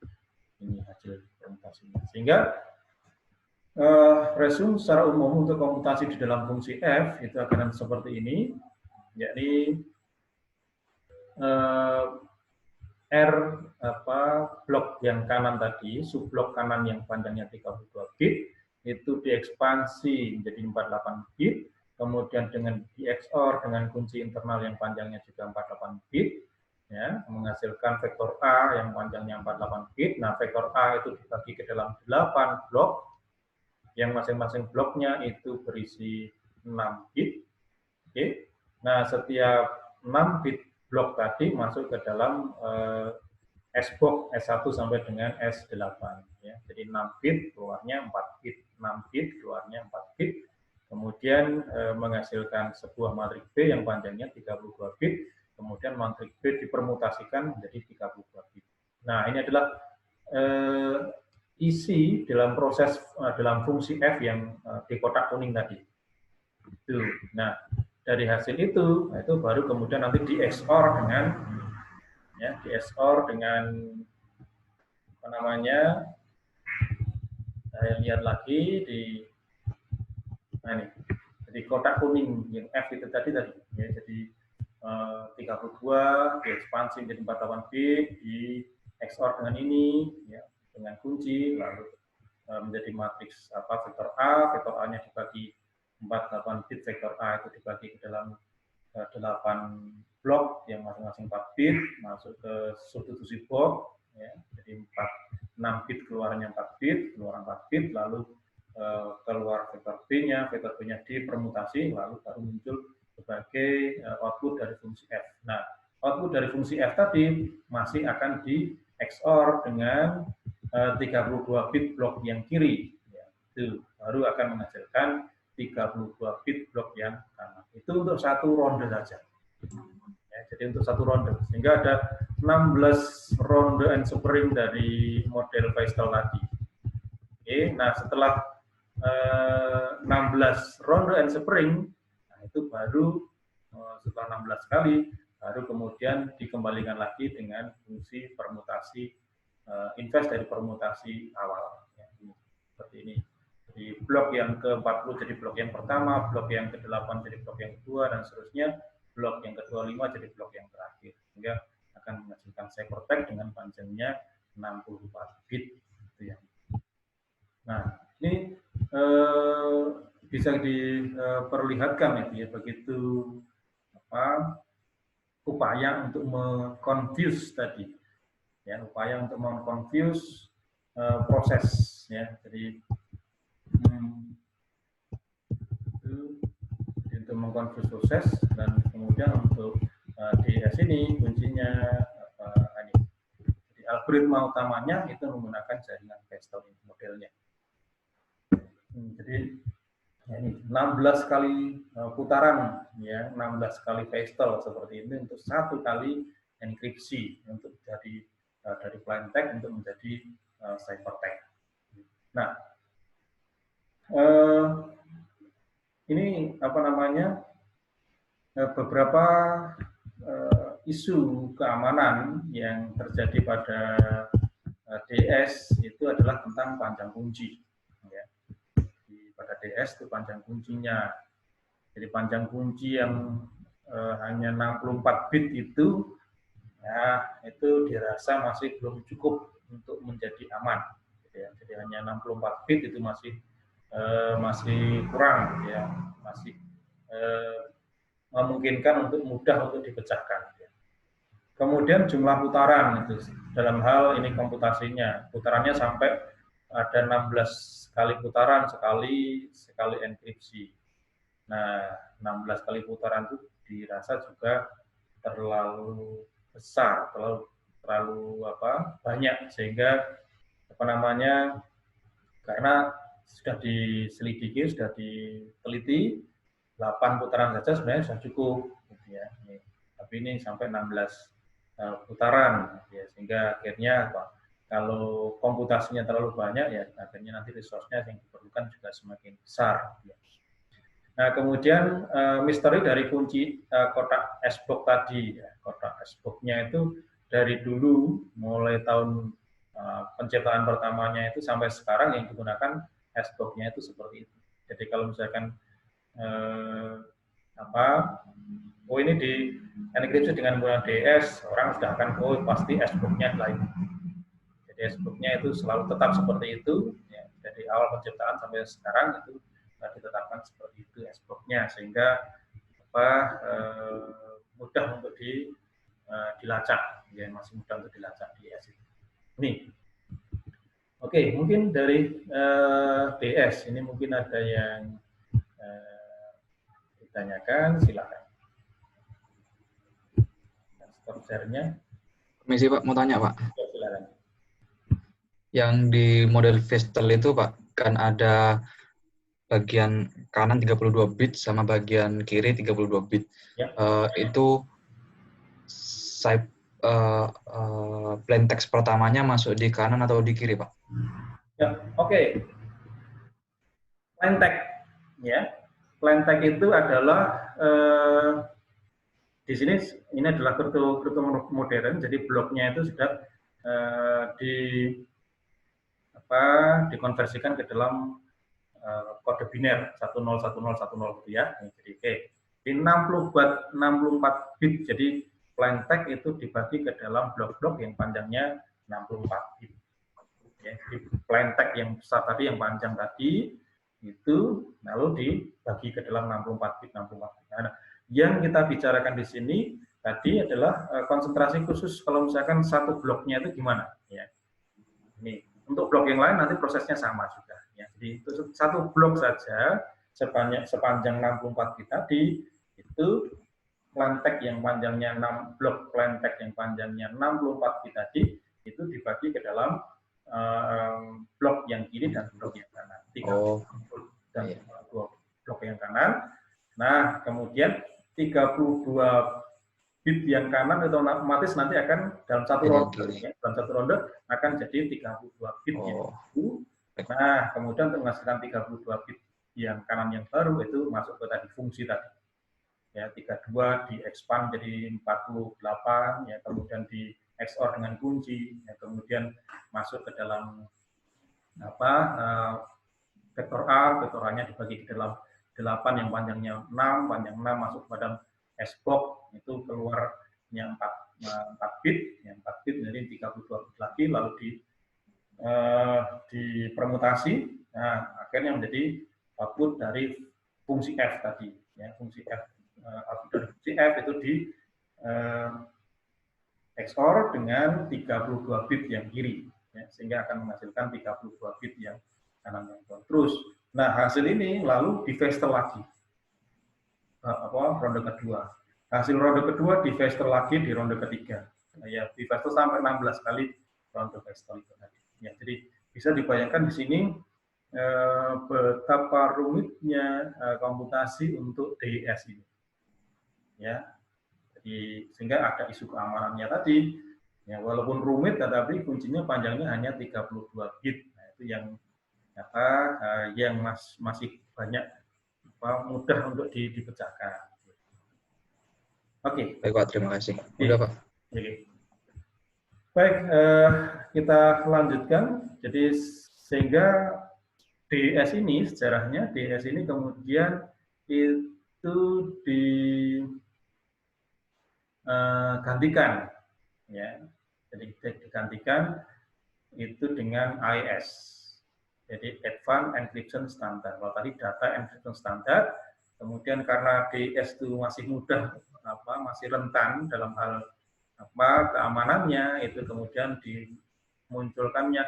Ini hasil permutasinya. Sehingga resume secara umum untuk komputasi di dalam fungsi f itu akan seperti ini, yakni R blok yang kanan tadi, subblok kanan yang panjangnya 32 bit, itu diekspansi menjadi 48 bit, kemudian dengan di XOR dengan kunci internal yang panjangnya juga 48 bit, ya, menghasilkan vektor A yang panjangnya 48 bit. Nah, vektor A itu dibagi ke dalam 8 blok, yang masing-masing bloknya itu berisi 6 bit. Oke. Nah, setiap 6 bit blok tadi masuk ke dalam S-box S1 sampai dengan S8. Ya. Jadi 6 bit keluarnya 4 bit, 6 bit keluarnya 4 bit, kemudian menghasilkan sebuah matriks B yang panjangnya 32 bit, kemudian matriks B dipermutasikan menjadi 32 bit. Nah, ini adalah isi dalam proses dalam fungsi F yang di kotak kuning tadi. Itu. Nah, dari hasil itu baru kemudian nanti di XOR dengan di XOR dengan apa namanya, saya lihat lagi di jadi kotak kuning yang F itu tadi ya, jadi 32 diekspansi menjadi 48 bit, di XOR dengan ini ya, dengan kunci, lalu menjadi matriks vektor A-nya dibagi 48 bit, vektor A itu dibagi ke dalam 8 blok yang masing-masing 4 bit, masuk ke substitusi box, ya, jadi 6 bit keluarnya 4 bit, keluar 4 bit, lalu keluar vektor B-nya dipermutasi, lalu baru muncul sebagai output dari fungsi F. Nah, output dari fungsi F tadi masih akan di XOR dengan 32 bit blok yang kiri, ya, itu baru akan menghasilkan 32 bit blok yang kanan. Itu untuk satu ronde saja. Ya, jadi untuk satu ronde, sehingga ada 16 ronde ensuring dari model Feistel tadi. Oke, nah setelah 16 ronde ensuring, nah itu baru setelah 16 kali, baru kemudian dikembalikan lagi dengan fungsi permutasi invers dari permutasi awal. Ya, seperti ini. Jadi blok yang ke-40 jadi blok yang pertama, blok yang ke-8 jadi blok yang kedua, dan seterusnya. Blok yang ke-25 jadi blok yang terakhir. Sehingga akan menghasilkan ciphertext dengan panjangnya 64 bit. gitu ya. Nah, ini bisa diperlihatkan ya begitu upaya untuk mengconfuse tadi, ya upaya untuk mengconfuse proses, ya. Jadi untuk mengkonfus proses dan kemudian untuk DS ini kuncinya ini. Jadi algoritma utamanya itu menggunakan jaringan Pastel modelnya. Jadi ya ini 16 kali putaran, ya 16 kali Pastel seperti ini untuk satu kali enkripsi untuk jadi dari plain text untuk menjadi ciphertext. Nah, ini apa namanya beberapa isu keamanan yang terjadi pada DS itu adalah tentang panjang kunci. Ya. Pada DS itu panjang kuncinya. Jadi panjang kunci yang hanya 64 bit itu, ya itu dirasa masih belum cukup untuk menjadi aman. Jadi hanya 64 bit itu masih kurang, ya masih memungkinkan untuk mudah untuk dipecahkan. Kemudian jumlah putaran itu dalam hal ini komputasinya, putarannya sampai ada 16 kali putaran sekali enkripsi. Nah, 16 kali putaran itu dirasa juga terlalu besar, terlalu banyak, sehingga karena sudah diselidiki, sudah diteliti 8 putaran saja sebenarnya sudah cukup, gitu ya. Tapi ini sampai 16 putaran, ya, sehingga akhirnya kalau komputasinya terlalu banyak, ya akhirnya nanti resource-nya yang diperlukan juga semakin besar. Ya. Nah, kemudian misteri dari kunci kotak S-block tadi, ya, kotak S-block-nya itu dari dulu mulai tahun penciptaan pertamanya itu sampai sekarang yang digunakan S-block-nya itu seperti itu. Jadi kalau misalkan ini di enkripsi dengan menggunakan DS, orang sudah akan pasti S-block-nya lain. Jadi S-block-nya itu selalu tetap seperti itu, ya. Dari awal penciptaan sampai sekarang itu ditetapkan seperti itu S-block-nya, sehingga mudah untuk dilacak, ya masih mudah untuk dilacak di DS itu. Ini. Oke, mungkin dari DS ini mungkin ada yang ditanyakan, silakan. Stop share-nya. Komisi Pak, mau tanya Pak. Ya, silakan. Yang di model Pastel itu Pak, kan ada bagian kanan 32 bit sama bagian kiri 32 bit. Ya. Itu plain text pertamanya masuk di kanan atau di kiri Pak? Ya, oke. Plain text, ya. Plain text itu adalah di sini ini adalah kripto modern, jadi bloknya itu sudah dikonversikan ke dalam kode biner 101010 gitu ya. Jadi di 64 bit, jadi plain text itu dibagi ke dalam blok-blok yang panjangnya 64 bit. Ya, jadi plain text yang besar tadi, yang panjang tadi itu lalu dibagi ke dalam 64 bit. Nah, yang kita bicarakan di sini tadi adalah konsentrasi khusus kalau misalkan satu bloknya itu gimana, ya. Ini untuk blok yang lain nanti prosesnya sama juga, ya. Jadi itu satu blok saja sepanjang 64 bit tadi itu plain text yang panjangnya 6 blok plain text yang panjangnya 64 bit tadi itu dibagi ke dalam blok yang kiri dan blok yang kanan. 32 dan 2 blok yang kanan. Nah, kemudian 32 bit yang kanan itu otomatis nanti akan dalam satu ronde, ya, dalam satu ronde akan jadi 32 bit yang baru. Nah, kemudian untuk menghasilkan 32 bit yang kanan yang baru itu masuk ke tadi fungsi tadi. Ya, 32 di-expand jadi 48, ya, kemudian di XOR dengan kunci, ya, kemudian masuk ke dalam vektor A, vektor A-nya dibagi ke dalam 8 yang panjangnya 6, panjang 6 masuk ke dalam S-block, itu keluarnya 4 bit, ya, 4 bit jadi 32 bit lagi, lalu dipermutasi, nah akhirnya menjadi output dari fungsi f tadi, ya, fungsi f, output dari fungsi f itu di XOR dengan 32 bit yang kiri, ya, sehingga akan menghasilkan 32 bit yang kanan yang bawah. Terus, nah hasil ini lalu di Vestel lagi, ronde kedua. Hasil ronde kedua di Vestel lagi di ronde ketiga. Nah, ya, di Vestel sampai 16 kali ronde Vestel itu tadi. Ya, jadi bisa dibayangkan di sini betapa rumitnya komputasi untuk DES ini. Ya, jadi sehingga ada isu keamanannya tadi. Ya, walaupun rumit, tetapi kuncinya panjangnya hanya 32 bit. Nah, itu yang yang masih banyak mudah untuk dipecahkan. Oke. Baik Pak, terima kasih. Udah Pak. Oke. Baik, kita lanjutkan. Jadi sehingga DES ini sejarahnya, DES ini kemudian itu digantikan, ya. Jadi digantikan itu dengan AES. Jadi Advanced Encryption Standard. Kalau tadi Data Encryption Standard, kemudian karena DES itu masih mudah, masih rentan dalam hal keamanannya, itu kemudian dimunculkannya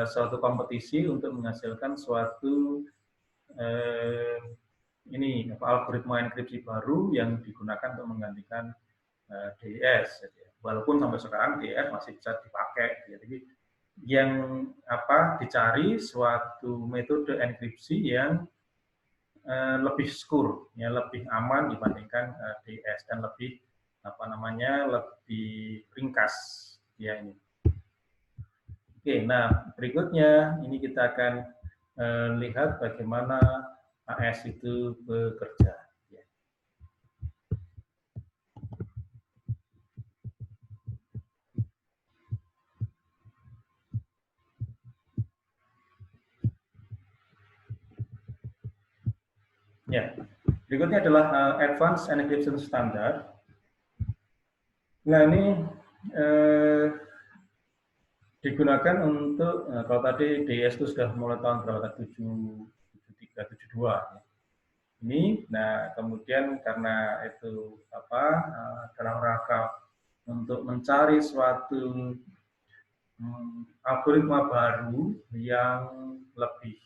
suatu kompetisi untuk menghasilkan suatu algoritma enkripsi baru yang digunakan untuk menggantikan DES. Walaupun sampai sekarang DES masih bisa dipakai. Jadi yang dicari suatu metode enkripsi yang lebih secure, ya, lebih aman dibandingkan DES dan lebih lebih ringkas, ya ini. Oke, nah berikutnya ini kita akan lihat bagaimana AES itu bekerja. Ya, berikutnya adalah Advanced Encryption Standard. Nah ini digunakan untuk, kalau tadi DES itu sudah mulai tahun berapa? 73, 72. Ini, nah kemudian karena itu dalam rangka untuk mencari suatu algoritma baru yang lebih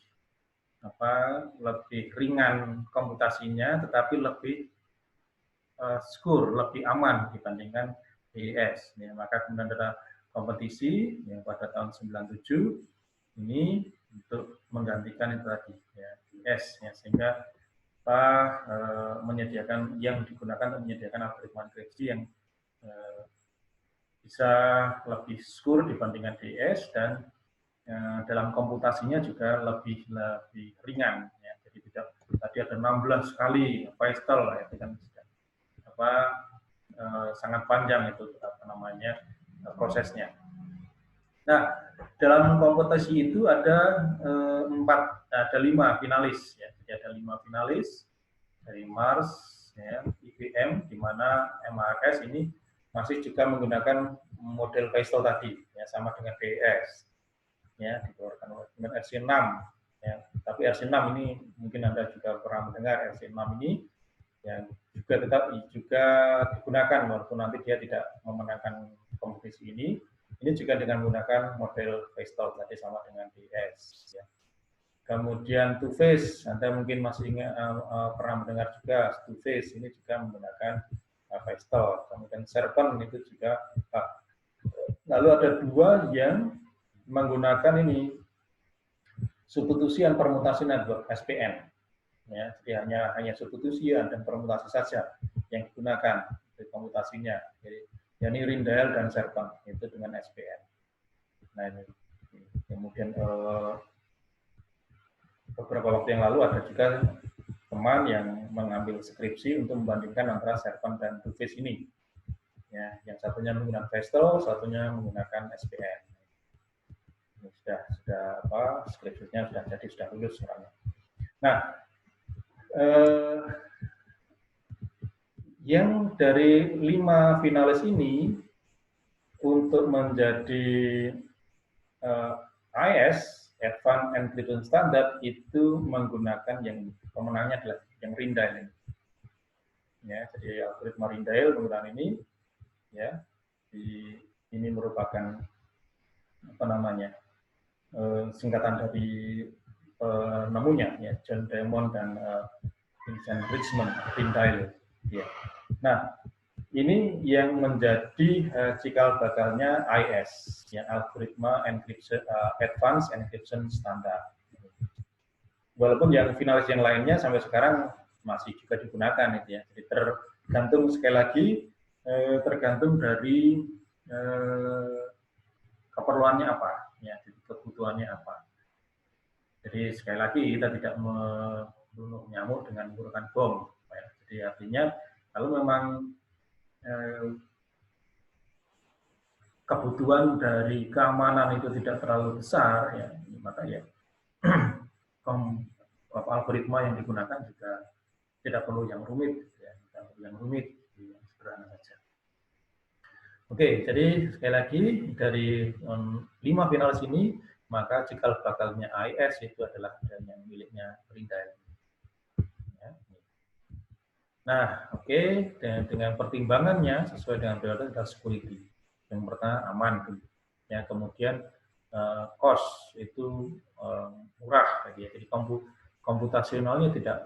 lebih ringan komputasinya, tetapi lebih secure, lebih aman dibandingkan DES. Ya, maka kemudian ada kompetisi yang pada tahun 97 ini untuk menggantikan itu tadi, ya, DES, ya, sehingga menyediakan yang digunakan untuk menyediakan algoritma enkripsi yang bisa lebih secure dibandingkan DES dan dalam komputasinya juga lebih ringan, ya. Jadi tidak tadi ada 16 kali Vestel, ya, itu kan sangat panjang itu prosesnya. Nah, dalam kompetisi itu ada 5 finalis, ya. Jadi ada 5 finalis dari Mars, ya, IBM, di mana MRS ini masih juga menggunakan model Vestel tadi, ya, sama dengan DES. Ya, dikeluarkan dengan RC6, ya. Tapi RC6 ini mungkin Anda juga pernah mendengar RC6 ini yang juga digunakan walaupun nanti dia tidak memenangkan kompetisi ini juga dengan menggunakan model Vestel tadi sama dengan DES, ya. Kemudian Two-Phase, Anda mungkin masih pernah mendengar juga Two-Phase ini juga menggunakan Vestel. Kemudian Serpent itu juga. Lalu ada 2 yang menggunakan ini substitusian permutasi network SPN, ya. Jadi hanya substitusian dan permutasi saja yang digunakan untuk komputasinya. Jadi yakni Rindahl dan Serpent itu dengan SPN. Nah ini kemudian beberapa waktu yang lalu ada juga teman yang mengambil skripsi untuk membandingkan antara Serpent dan Two-Phase ini, ya, yang satunya menggunakan Vestel, satunya menggunakan SPN. Sudah skripsinya sudah jadi, sudah lulus sekarang. Nah, yang dari 5 finalis ini untuk menjadi IS Advanced Encryption Standard itu menggunakan yang pemenangnya adalah yang Rindail. Ya, jadi algoritma Rindail menggunakan ini, ya, ini merupakan apa namanya singkatan dari penemunya, ya, John Diamond dan Vincent Richmond, Rindail. Ya. Nah, ini yang menjadi cikal bakalnya IS, ya, algoritma encryption, Advanced Encryption Standard. Walaupun yang finalis yang lainnya sampai sekarang masih juga digunakan, itu ya. Jadi tergantung sekali lagi tergantung dari keperluannya apa, ya, kebutuhannya apa. Jadi sekali lagi kita tidak membunuh nyamuk dengan menggunakan bom. Ya. Jadi artinya kalau memang kebutuhan dari keamanan itu tidak terlalu besar, ya, maka ya algoritma yang digunakan juga tidak perlu yang rumit, ya, tidak perlu yang rumit, yang sederhana saja. Oke, jadi sekali lagi dari 5 finalis ini, maka cikal bakalnya IS itu adalah yang miliknya Rindail. Ya. Nah, oke, dengan pertimbangannya sesuai dengan prioritas adalah security. Yang pertama aman, ya, kemudian cost itu murah, jadi komputasionalnya tidak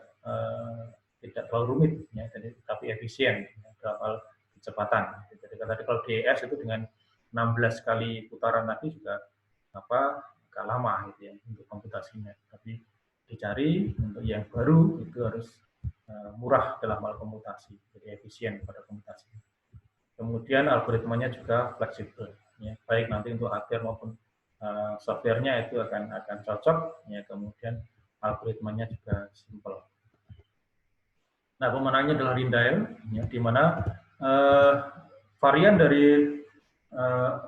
terlalu rumit, ya, jadi tapi efisien, ya, dalam hal kecepatan. Jadi kalau DES itu dengan 16 kali putaran tadi juga agak lama, gitu ya, untuk komputasinya. Tapi dicari untuk yang baru itu harus murah dalam hal komputasi, jadi efisien pada komputasi. Kemudian algoritmanya juga fleksibel, ya, baik nanti untuk hardware maupun softwarenya itu akan cocok, ya, kemudian algoritmanya juga simple. Nah, pemenangnya adalah Rindail, ya, di mana varian dari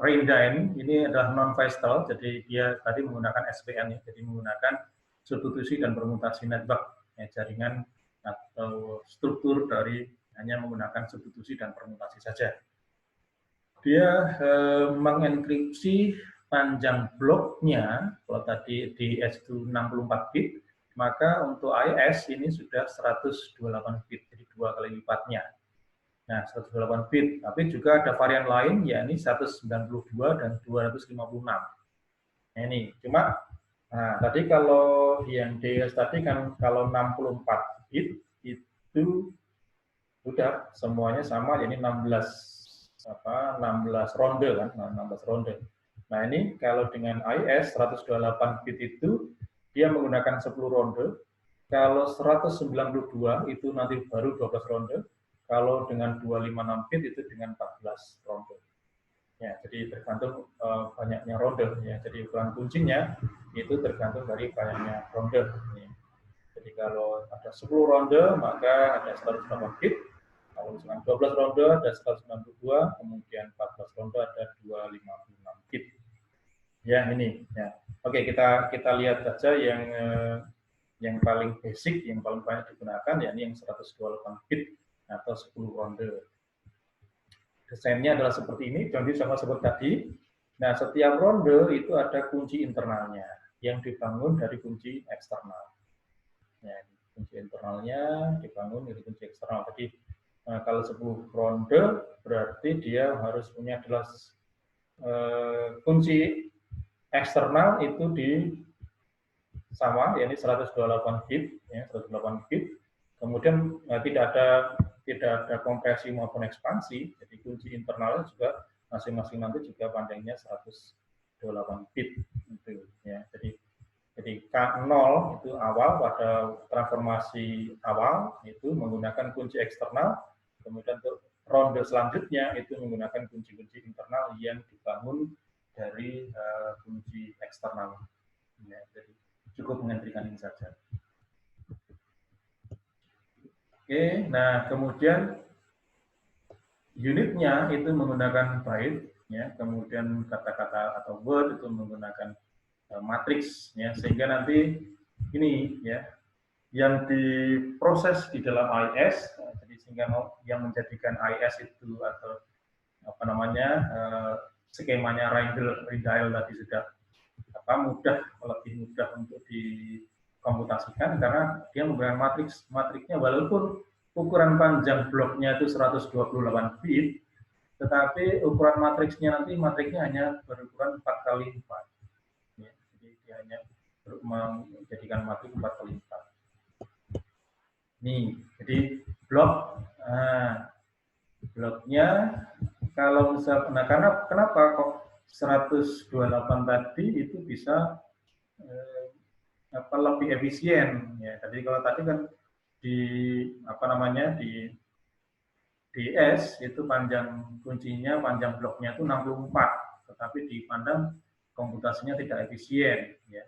Rindail ini adalah non-faisal, jadi dia tadi menggunakan SPN, ya, jadi menggunakan substitusi dan permutasi network, ya, jaringan atau struktur dari hanya menggunakan substitusi dan permutasi saja. Dia mengenkripsi panjang bloknya, kalau tadi di S itu 64 bit, maka untuk IS ini sudah 128 bit, jadi 2 kali lipatnya. Nah, 128 bit, tapi juga ada varian lain, yakni 192 dan 256. Nah, ini, cuma, nah, tadi kalau yang DS tadi kan kalau 64 bit, itu sudah semuanya sama, jadi 16 ronde kan, 16 ronde. Nah, ini kalau dengan IS 128 bit itu dia menggunakan 10 ronde. Kalau 192 itu nanti baru 12 ronde. Kalau dengan 256 bit itu dengan 14 ronde. Ya, jadi tergantung banyaknya ronde, ya. Jadi ukuran kuncinya itu tergantung dari banyaknya ronde. Ya. Jadi kalau ada 10 ronde maka ada 108 bit. Kalau misalkan 12 ronde ada 192, kemudian 14 ronde ada 256 bit. Ya, ini. Ya. Oke, kita lihat saja yang paling basic, yang paling banyak digunakan, yakni yang 128 bit atau 10 ronde. Desainnya adalah seperti ini, contoh sama seperti tadi. Nah, setiap ronde itu ada kunci internalnya yang dibangun dari kunci eksternal. Ya, kunci internalnya dibangun dari kunci eksternal. Jadi kalau 10 ronde berarti dia harus punya adalah kunci eksternal itu di sama, yakni 128 bit, ya, 128 bit. Kemudian tidak ada kompresi maupun ekspansi. Jadi kunci internalnya juga masing-masing nanti juga panjangnya 128 bit. Gitu, ya. Jadi K0 itu awal pada transformasi awal itu menggunakan kunci eksternal. Kemudian untuk ronde selanjutnya itu menggunakan kunci-kunci internal yang dibangun dari kunci eksternal. Ya, jadi cukup mengentrikan ini saja. Oke, nah kemudian unitnya itu menggunakan byte, ya, kemudian kata-kata atau word itu menggunakan matriks, ya, sehingga nanti ini, ya, yang diproses di dalam IS, jadi sehingga yang menjadikan IS itu atau apa namanya skemanya Rindail tadi sudah lebih mudah untuk dikomputasikan karena dia menggunakan matriksnya walaupun ukuran panjang bloknya itu 128 bit, tetapi ukuran matriksnya hanya berukuran 4 kali 4. Ya, jadi dia hanya menjadikan matriks 4 kali 4. Nih, jadi bloknya kalau misalnya, karena kenapa kok 128 tadi itu bisa lebih efisien ya. Jadi kalau tadi kan di di DS itu panjang bloknya itu 64, tetapi dipandang komputasinya tidak efisien ya.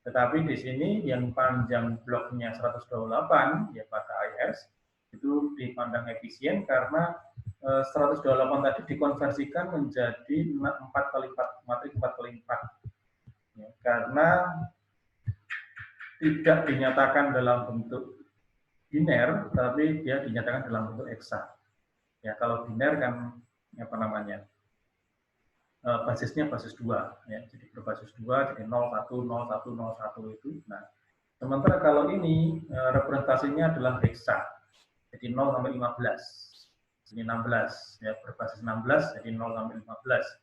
Tetapi di sini yang panjang bloknya 128 ya pada IS itu dipandang efisien karena 128 tadi dikonversikan menjadi 4 kali 4 matrik 4 kali 4 ya, karena tidak dinyatakan dalam bentuk biner, tapi dia dinyatakan dalam bentuk eksa. Ya, kalau biner kan basisnya basis 2 ya. Jadi berbasis 2 jadi 01 01 01 itu. Nah, sementara kalau ini representasinya adalah heksa. Jadi 0 sampai 15. Ini 16 ya, berbasis 16 jadi 0 sampai 15.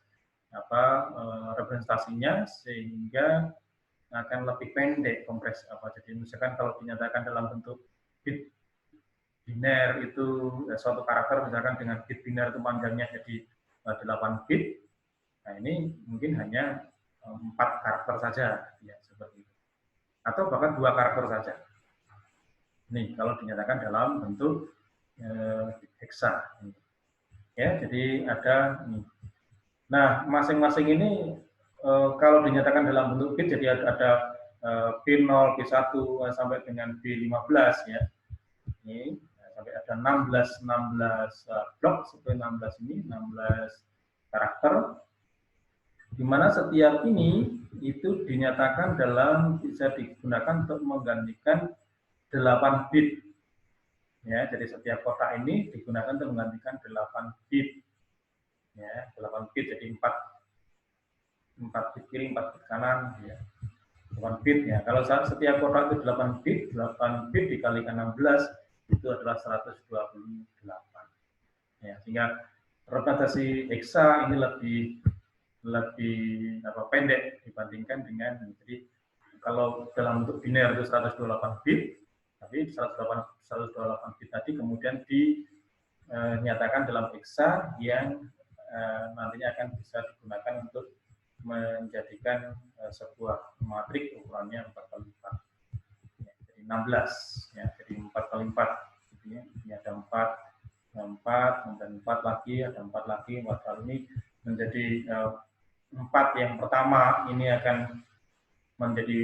Representasinya sehingga akan lebih pendek jadi misalkan kalau dinyatakan dalam bentuk bit biner itu suatu karakter misalkan dengan bit biner itu panjangnya jadi 8 bit. Nah, ini mungkin hanya 4 karakter saja ya seperti itu. Atau bahkan 2 karakter saja. Nih, kalau dinyatakan dalam bentuk heksa. Ya, jadi ada nih. Nah, masing-masing ini kalau dinyatakan dalam bentuk bit jadi ada B0, B1 sampai dengan B15 ya. Ini sampai ada 16 blok seperti 16 ini 16 karakter, di mana setiap ini itu dinyatakan bisa digunakan untuk menggantikan 8 bit ya. Jadi setiap kotak ini digunakan untuk menggantikan 8 bit ya, 8 bit jadi 4 bit kiri 4 bit kanan ya, 8 bit ya. Kalau setiap kotak itu 8 bit dikalikan 16 itu adalah 128 ya, sehingga representasi heksa ini lebih pendek dibandingkan dengan, jadi kalau dalam bentuk biner itu 128 bit, tapi 128 bit tadi kemudian dinyatakan dalam heksa yang nantinya akan bisa digunakan untuk menjadikan sebuah matrik ukurannya 4 kali 4 ya, jadi 16 ya, jadi 4 kali 4 ini ada 4, kemudian 4 lagi, ada 4 lagi, 4 kali ini menjadi 4 yang pertama ini akan menjadi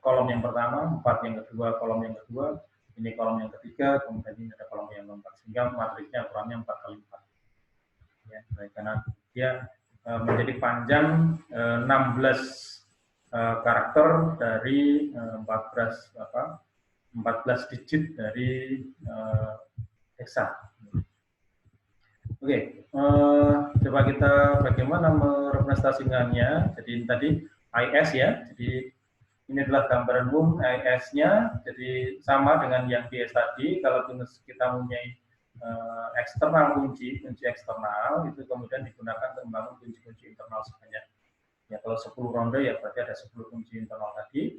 kolom yang pertama, 4 yang kedua kolom yang kedua, ini kolom yang ketiga, kemudian ini ada kolom yang keempat, sehingga matriksnya ukurannya 4 kali 4 ya, karena dia menjadi panjang 16 karakter dari 14 digit dari heksa. Oke, coba kita bagaimana merepresentasikannya. Jadi tadi IS ya, jadi ini adalah gambaran umum IS-nya. Jadi sama dengan yang DS tadi, kalau kita mempunyai eksternal kunci eksternal itu kemudian digunakan untuk membangun kunci-kunci internal sebanyak ya, kalau 10 ronde ya berarti ada 10 kunci internal tadi.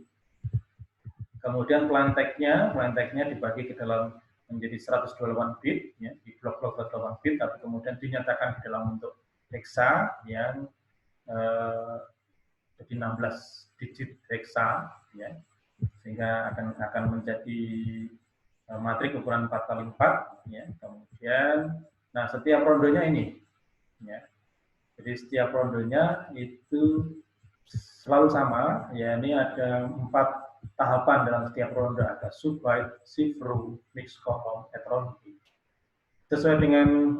Kemudian planteknya dibagi ke dalam menjadi 128 bit ya, di blok-blok 28 bit, tapi kemudian dinyatakan di dalam bentuk heksa yang jadi 16 digit heksa ya, sehingga akan menjadi matrik ukuran 4 kali 4 ya. Kemudian setiap rondenya ini ya. Jadi setiap rondenya itu selalu sama ya, ini ada 4 tahapan dalam setiap ronde, ada subbyte, cipher, mix column, etron. Sesuai dengan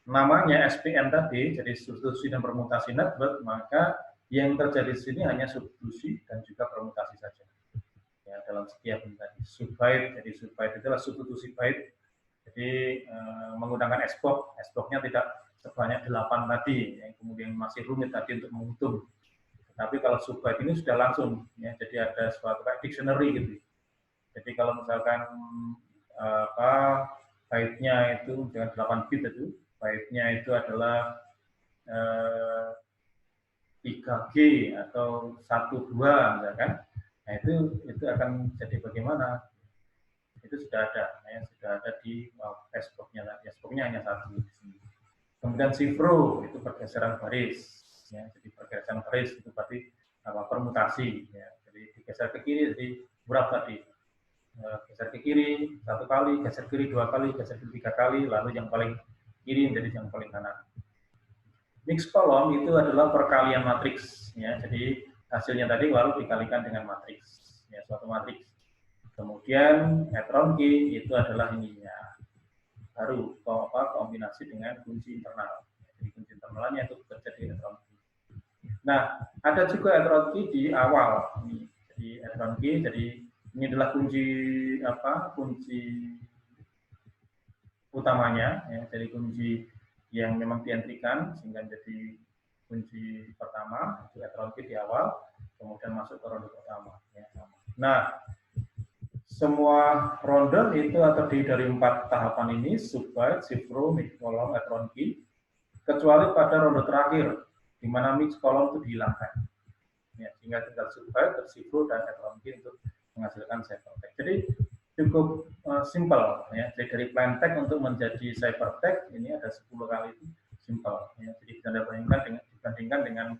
namanya SPN tadi, jadi substitusi dan permutasi network, maka yang terjadi di sini hanya substitusi dan juga permutasi saja. Ya, dalam setiap tadi subbyte, jadi subbyte itu adalah substitusi byte, jadi menggunakan SBOX, SBOX-nya tidak sebanyak 8 tadi, yang kemudian masih rumit tadi untuk menghitung. Tapi kalau subbyte ini sudah langsung, ya, jadi ada suatu kayak dictionary gitu. Jadi kalau misalkan byte-nya itu dengan 8 bit itu, byte-nya itu adalah 3G atau 12 misalkan, nah itu akan jadi bagaimana? Itu sudah ada, ya, sudah ada di Facebooknya. Facebooknya hanya satu. Kemudian cifro itu pergeseran baris, ya, jadi pergeseran baris itu berarti permutasi, ya. Jadi digeser ke kiri, jadi berapa tadi? Geser ke kiri 1 kali, geser kiri 2 kali, geser kiri 3 kali, lalu yang paling kiri menjadi yang paling kanan. Mix kolom itu adalah perkalian matriks, ya. Jadi hasilnya tadi lalu dikalikan dengan matriks, ya, suatu matriks. Kemudian heteron key itu adalah ininya baru kombinasi dengan kunci internal. Jadi kunci internalnya itu bekerja di heteron key. Nah, ada juga heteron key di awal. Ini jadi heteron key, jadi ini adalah kunci utamanya, ya. Jadi kunci yang memang dientrikan sehingga jadi kunci pertama, itu heteron key di awal, kemudian masuk ke ronde pertama, ya. Nah, semua ronde itu terdiri dari 4 tahapan ini, subbyte, cifro, mix kolom, heteron key, kecuali pada ronde terakhir, di mana mix kolom itu dihilangkan. Ya, sehingga tinggal subbyte, cifro, dan heteron key untuk menghasilkan ciphertext. Jadi cukup simple, ya. Jadi dari plain text untuk menjadi ciphertext ini ada 10 kali itu simple, ya. Jadi bisa dibandingkan dengan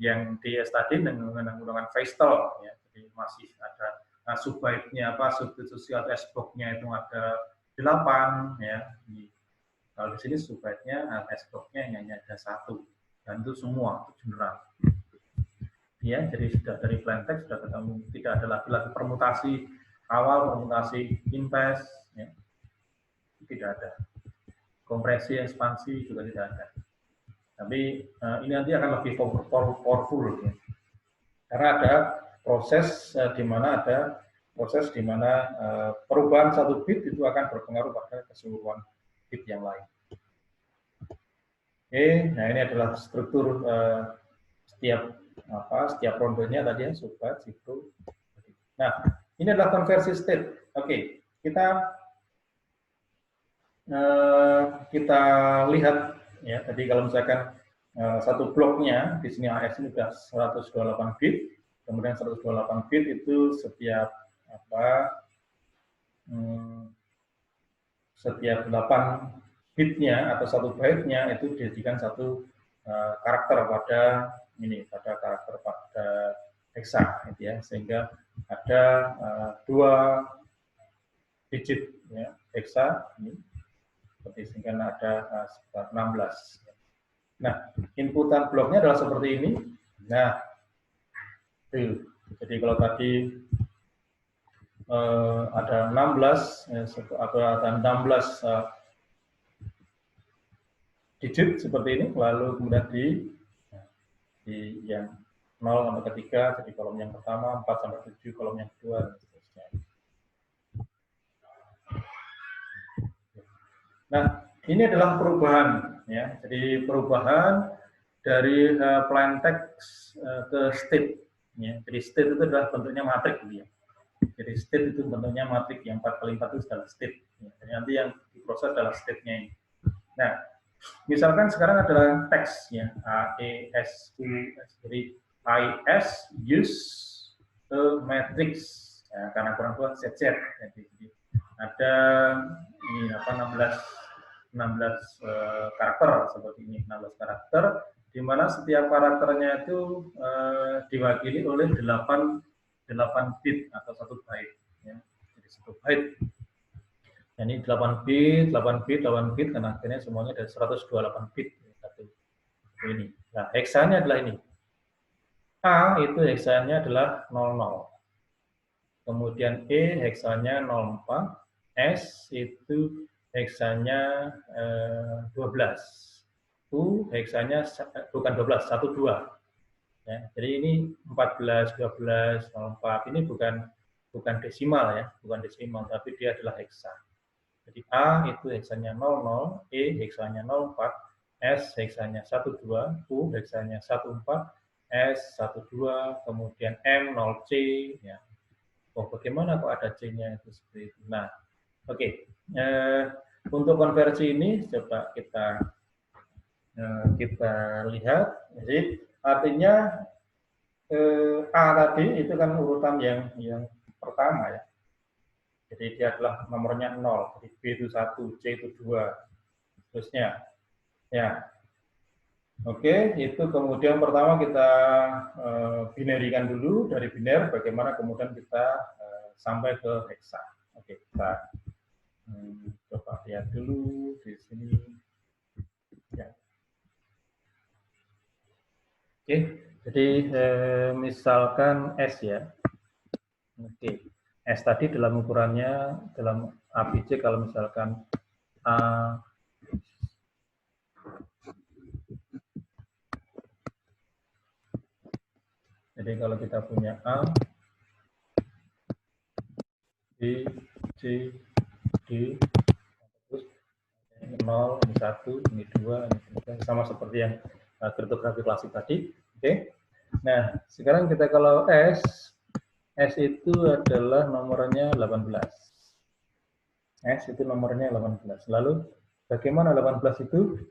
yang DS tadi dengan menggunakan Feistel, ya. Jadi masih ada subbyte-nya substitusi atau S-block-nya itu ada 8, ya. Kalau di sini subbyte-nya S-block-nya hanya ada 1, dan itu semua itu general. Ya, jadi sudah dari plain text sudah ketemu, tidak ada lagi permutasi awal, permutasi inpes, ya. Tidak ada. Kompresi, ekspansi juga tidak ada. Tapi ini nanti akan lebih powerful, ya. Karena ada proses di mana perubahan 1 bit itu akan berpengaruh pada keseluruhan bit yang lain. Oke, nah ini adalah struktur setiap rondenya tadi, ya, subbyte, cifro. Nah, ini adalah konversi state. Oke, kita lihat, ya, tadi kalau misalkan satu bloknya di sini AS ini sudah 128 bit. Kemudian 128 bit itu setiap 8 bitnya atau 1 byte-nya itu dijadikan 1 karakter pada hexa, gitu ya, sehingga ada 2 digit, ya, hexa ini, seperti sehingga ada sekitar 16. Nah, inputan bloknya adalah seperti ini. Nah, jadi kalau tadi ada 16 atau ada 16 digit seperti ini, lalu kemudian di yang 0 sampai ke 3, jadi kolom yang pertama, 4 sampai 7 kolom yang kedua, dan seterusnya. Nah, ini adalah perubahan, ya. Jadi perubahan dari plain text ke state, ya. Jadi state itu adalah bentuknya matrik, gitu, ya. Jadi state itu bentuknya matrik, yang 4x4 itu adalah state, ya. Jadi nanti yang diproses adalah state-nya ini. Nah, misalkan sekarang adalah teks, ya, AES, jadi IS use a matrix, ya, karena kurang kuat ZZ. Jadi ada ini 16 karakter seperti ini, 16 karakter, di mana setiap karakternya itu diwakili oleh 8 bit atau 1 byte, ya. Jadi 1 byte. Ini 8 bit, karena akhirnya semuanya dari 128 bit. Ini. Nah, heksanya adalah ini. A itu heksanya adalah 00. Kemudian E heksanya 04. S itu heksanya 12. U heksanya bukan 12, 12. Ya, jadi ini 14, 12, 04. Ini bukan desimal, ya, bukan desimal, tapi dia adalah heksa. Jadi A itu heksanya 00, E heksanya 04, S heksanya 12, U heksanya 14, S 12, kemudian M 0C, ya. Oh, bagaimana kok ada C-nya itu seperti itu. Nah, oke. Untuk konversi ini coba kita lihat. Jadi artinya A tadi itu kan urutan yang pertama ya. Jadi dia adalah nomornya 0, jadi B itu 1, C itu 2, terusnya. Ya, oke, itu kemudian pertama kita binarikan dulu, dari biner bagaimana kemudian kita sampai ke heksa. Oke, kita coba lihat dulu di sini. Ya. Oke, jadi misalkan S ya. Oke, S tadi dalam ukurannya, dalam ABC kalau misalkan A jadi kalau kita punya A, B, C, D, terus ini 0, ini 1, ini 2, ini 3, sama seperti yang kriptografi klasik tadi. Oke. Nah, sekarang kita kalau S itu adalah nomornya 18. S itu nomornya 18. Lalu bagaimana 18 itu?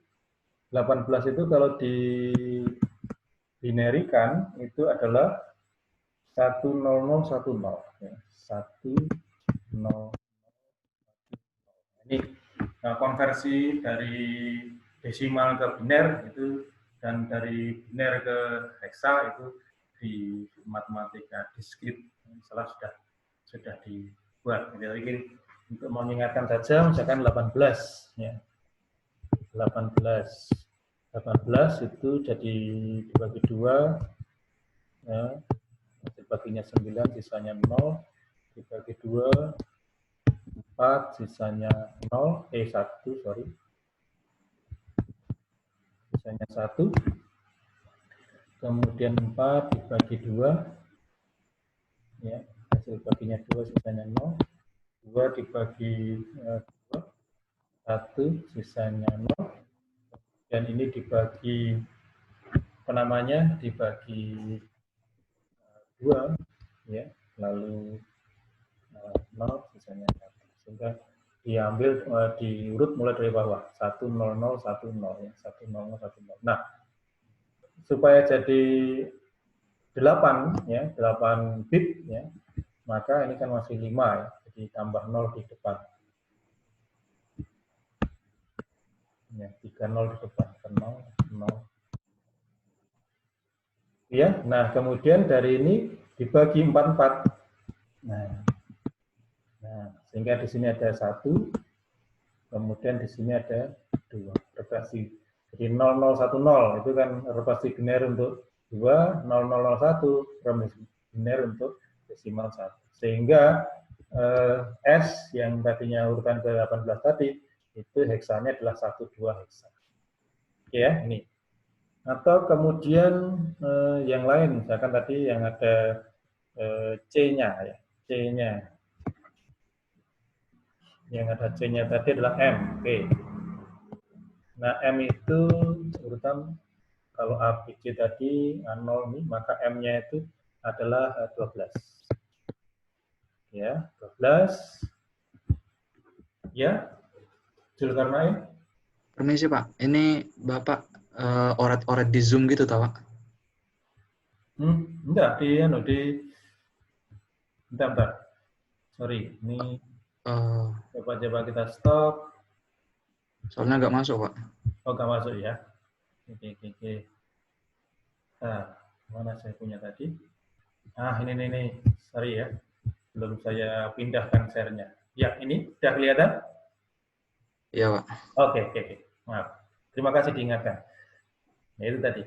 18 itu kalau di binarikan itu adalah 10010 ya. 100. Ini konversi dari desimal ke biner itu, dan dari biner ke heksa itu di matematika diskrit salah sudah dibuat. Jadi untuk mengingatkan saja, misalkan 18 ya. 18 itu jadi dibagi 2 ya, dibaginya 9 sisanya 0, dibagi 2 4 sisanya 0, 1 sorry, sisanya 1, kemudian 4 dibagi 2 ya, hasil baginya 2 sisanya 0, 2 dibagi 2 1 sisanya 0, dan ini dibagi apa namanya, dibagi 2 ya, lalu 0 sisanya 1, sehingga diambil diurut mulai dari bawah 10010 ya, 10010. Nah, supaya jadi 8 ya, 8 bit ya, maka ini kan masih 5 ya, jadi tambah 0 di depan. Ya, 30 di depan, 0 0. Ya, nah kemudian dari ini dibagi 44. Nah, sehingga di sini ada 1, kemudian di sini ada 2, rotasi. Jadi 0010 itu kan rotasi biner untuk 2, 0001 rotasi biner untuk desimal 1. Sehingga S yang tadinya urutan ke-18 tadi, itu heksanya adalah 12 heksa. Oke ya, ini. Atau kemudian yang lain, misalkan tadi yang ada C-nya ya, C-nya. Yang ada C-nya tadi adalah M. Oke. Nah, M itu urutan kalau A, B, C tadi 0 nih, maka M-nya itu adalah 12. Ya, 12. Ya, Zulkarnain. Permisi Pak, ini Bapak oret-oret di Zoom gitu tau Pak? Enggak, bentar. Sorry, ini coba kita stop. Soalnya nggak masuk Pak. Oh, nggak masuk ya. Oke. Nah, mana saya punya tadi? Ah, ini. Sorry ya. Belum saya pindahkan share-nya. Ya, ini sudah kelihatan? Iya Pak. Oke. Maaf. Terima kasih diingatkan. Nah, itu tadi.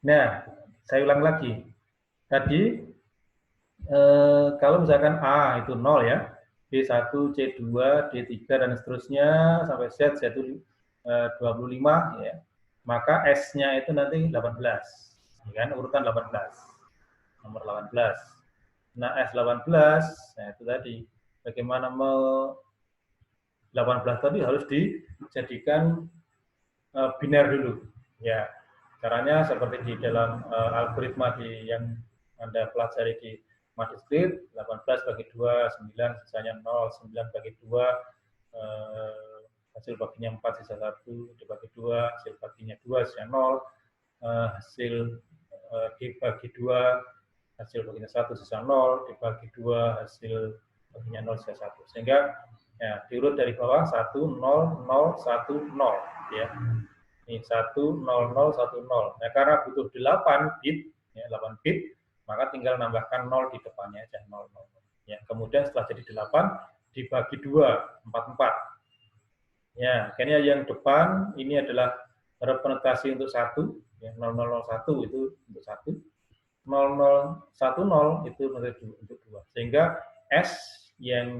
Nah, saya ulang lagi. Tadi, kalau misalkan A itu 0 ya, B1, C2, D3, dan seterusnya, sampai Z itu 25, ya, maka S-nya itu nanti 18. Ya kan, urutan 18. Nomor 18. Nah, S18, nah itu tadi. Bagaimana 18 tadi harus dijadikan biner dulu. Ya, caranya seperti di dalam algoritma yang Anda pelajari di Madiskrit, 18 bagi 2, 9, sisanya 0, 9 bagi 2, hasil baginya 4, sisa 1, dibagi 2, hasil baginya 2, sisa 0, hasil dibagi 2, hasil baginya 1, sisa 0, dibagi 2, hasil baginya 0, sisa 1. Sehingga ya, diurut dari bawah 1, 0, 0, 1, 0. Ya. Ini 1, 0, 0, 1, 0. Nah, karena butuh 8 bit, ya, 8 bit, maka tinggal nambahkan 0 di depannya aja, 0, 0. Ya, kemudian setelah jadi 8, dibagi 2, 4, 4. Ya, akhirnya yang depan ini adalah representasi untuk 1, ya, 0001 itu untuk 1, 0010 itu untuk 2. Sehingga S yang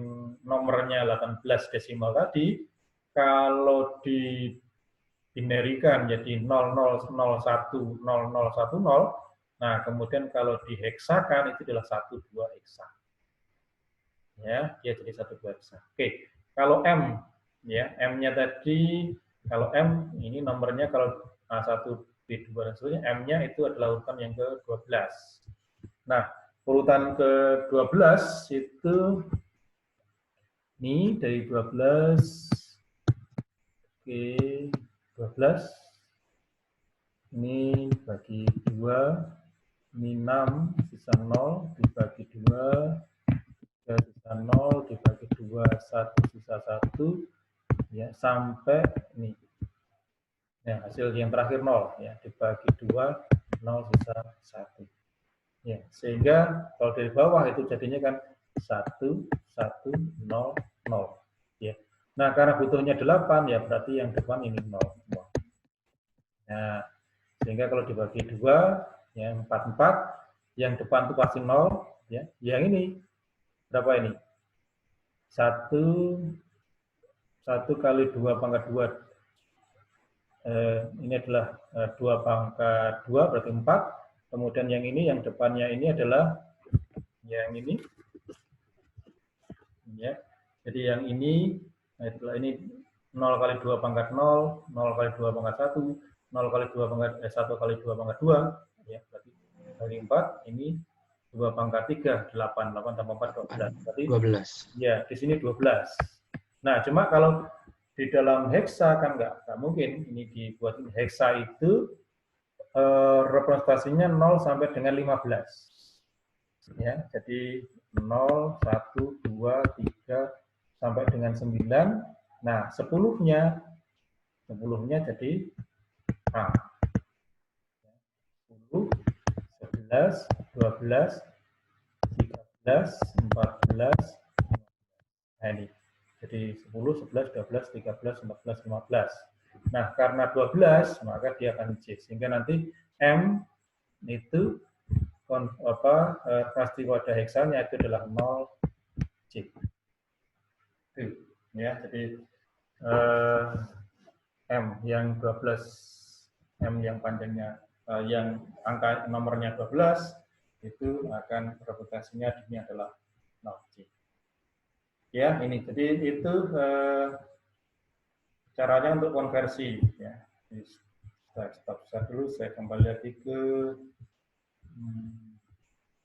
nomornya 18 desimal tadi, kalau di binerikan jadi 0001, 0010, nah kemudian kalau diheksakan itu adalah 12 heksa. Ya, dia jadi 12 heksa. Oke, kalau M, ya, M-nya tadi, kalau M ini nomornya kalau A1, B2 dan seterusnya, M-nya itu adalah urutan yang ke-12. Nah, urutan ke-12 itu ini dari 12, oke, 12, ini bagi 2, ini 6, sisa 0, dibagi 2, 3 sisa 0, dibagi 2, 1 sisa 1, ya, sampai ini. Ya, hasil yang terakhir 0, ya, dibagi 2, 0 sisa 1. Ya, sehingga kalau dari bawah itu jadinya kan 1, 1, 0, 0. Ya. Nah, karena butuhnya 8, ya berarti yang depan ini 0. Nah, sehingga kalau dibagi 2, ya 4, 4, yang depan itu pasti 0. Ya. Yang ini, berapa ini? 1 kali 2 pangkat 2. Ini adalah 2 pangkat 2, berarti 4. Kemudian yang ini, yang depannya ini adalah yang ini. Ya. Jadi yang ini, nah itulah ini 0 kali 2 pangkat 0, 0 kali 2 pangkat 1, 0 kali 2 pangkat 1 kali 2 pangkat 2, ya, berarti kali 4, ini 2 pangkat 3, 8, 8 tambah 4, 12. Berarti 12. Ya, di sini 12. Nah, cuma kalau di dalam heksa kan nggak mungkin ini dibuat ini. Heksa itu representasinya 0 sampai dengan 15. Ya, jadi 0, 1, 2, 3 sampai dengan 9. Nah, 10-nya jadi A. 10, 11, 12, 13, 14, 15. Nah, ini. Jadi 10, 11, 12, 13, 14, 15. Nah, karena 12, maka dia akan C. Sehingga nanti M itu pasti pada heksanya itu adalah 0 C. Ya, jadi M yang 12, M yang panjangnya, yang angka nomornya 12, itu akan representasinya ini adalah 0 C. Ya, ini. Jadi itu caranya untuk konversi. Ya. Saya stop dulu, saya kembali lagi ke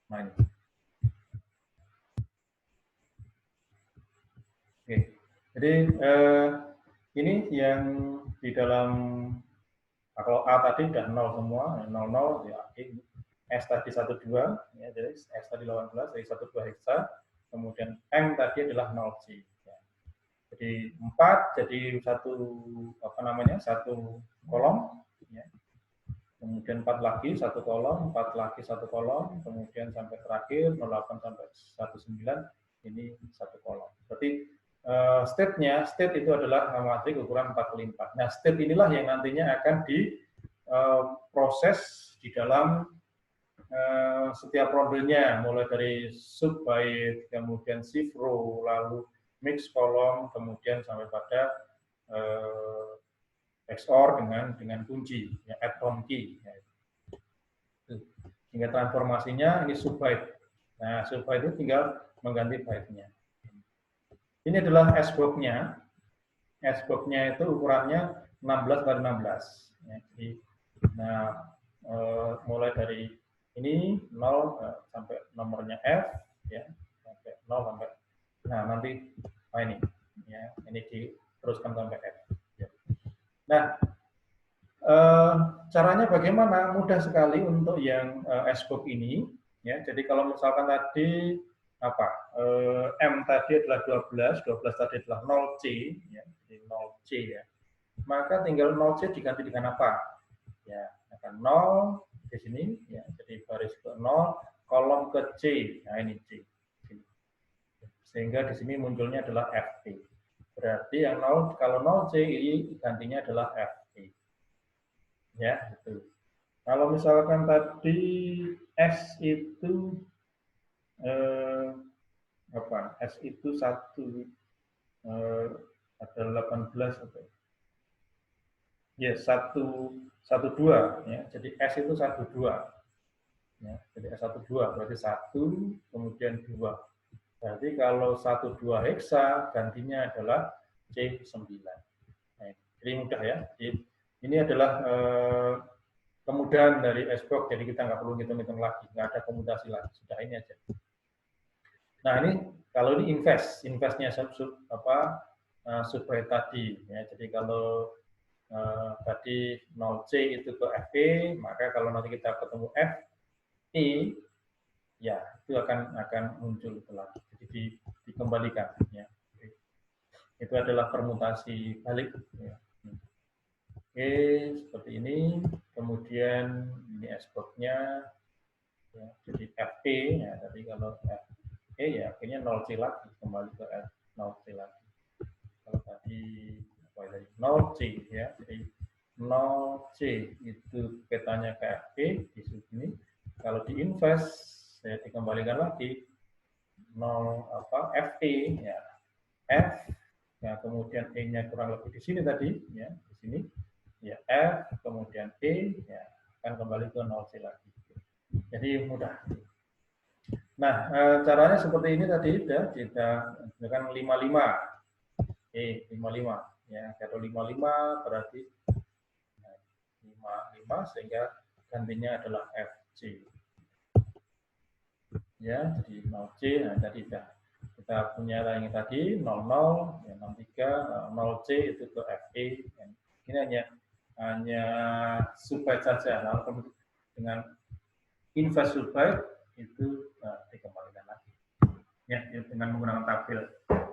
main. Oke. Jadi ini yang di dalam, kalau A tadi sudah 0 semua, 00, ya, S tadi 12, ya, jadi S tadi 18, jadi 12 heksa. Kemudian M tadi adalah 0 C. Ya. Jadi 4 jadi satu kolom, ya. Kemudian 4 lagi satu kolom, 4 lagi satu kolom, kemudian sampai terakhir 08 sampai 19 ini satu kolom. Berarti state itu adalah matrik ukuran 4x4. Nah, state inilah yang nantinya akan diproses di dalam setiap rondenya, mulai dari sub byte, kemudian shift row, lalu mix kolom, kemudian sampai pada XOR dengan kunci, ya, add-on key. Ya. Sehingga transformasinya ini sub byte. Nah, sub byte itu tinggal mengganti byte-nya. Ini adalah S-box-nya. S-box-nya itu ukurannya 16 kali 16. Ya, jadi, nah, mulai dari ini 0 sampai nomornya F, ya, sampai 0 sampai, nah nanti ini, ya, ini diteruskan sampai F. Ya. Nah, caranya bagaimana? Mudah sekali untuk yang SBOK ini, ya. Jadi kalau misalkan tadi apa M tadi adalah 12 tadi adalah 0C, ya, jadi 0C ya. Maka tinggal 0C diganti dengan apa? Ya, akan 0 di sini, ya, jadi baris ke 0, kolom ke C, nah ini C, sehingga di sini munculnya adalah FP. Berarti yang 0, kalau 0C ini gantinya adalah FP. Ya, itu. Kalau misalkan tadi S itu apa? S itu 1 ada 18 atau ya 112 ya. Jadi S itu 12. Ya, jadi S12 berarti 1 kemudian 2. Berarti kalau 12 heksa gantinya adalah C9. Nah, jadi mudah ya. Jadi ini adalah kemudahan dari SBOK, jadi kita nggak perlu ngitung-ngitung lagi, nggak ada komutasi lagi, sudah ini aja. Nah ini kalau ini investnya subbyte tadi, ya. Jadi kalau tadi 0C itu ke FP, maka kalau nanti kita ketemu FE, ya itu akan muncul lagi, jadi dikembalikan, ya. Itu adalah permutasi balik. Ya. Oke, seperti ini. Kemudian ini SBOK-nya, ya, jadi FP, ya, tadi kalau FE ya akhirnya 0C lagi, kembali ke 0C lagi. Kalau tadi apa tadi 0C, ya, jadi 0C itu petanya ke FP di sini. Kalau di invest, saya dikembalikan lagi 0 FE, ya, F, ya, kemudian E-nya kurang lebih di sini tadi, ya, di sini. Ya, F, kemudian E, ya, akan kembali ke 0C lagi. Jadi mudah. Nah, caranya seperti ini tadi, kita dengan 55. 55. Ya, kalau 55 berarti 55 sehingga gantinya adalah FC. Ya, jadi 0C, nah tadi kita punya yang tadi 00, ya, 63, 0C itu ke FE. Ini hanya subbyte saja. Lalu dengan invest subbyte itu dikembalikan lagi, ya, dengan menggunakan tabel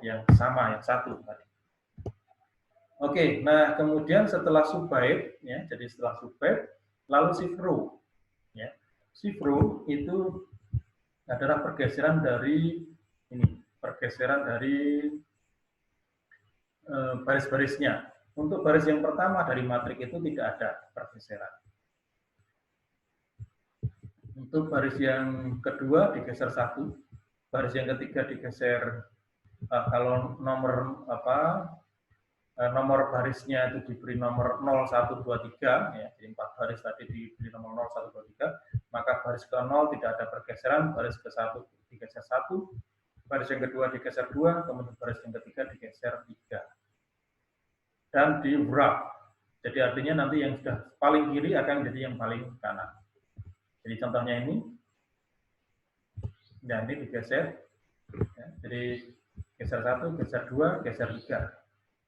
yang sama, yang satu tadi. Oke, nah kemudian setelah subbyte, ya, jadi setelah subbyte lalu shift row, ya. Shift row itu adalah pergeseran dari ini, pergeseran dari baris-barisnya. Untuk baris yang pertama dari matrik itu tidak ada pergeseran. Untuk baris yang kedua digeser 1, baris yang ketiga digeser, kalau nomor nomor barisnya itu diberi nomor 0, 1, 2, 3, ya, jadi 4 baris tadi diberi nomor 0, 1, 2, 3, maka baris ke 0 tidak ada pergeseran, baris ke 1 digeser 1, baris yang kedua digeser 2, kemudian baris yang ketiga digeser 3. Dan di wrap. Jadi artinya nanti yang sudah paling kiri akan menjadi yang paling kanan. Jadi contohnya ini, dan ini digeser, ya, jadi geser 1, geser 2, geser 3.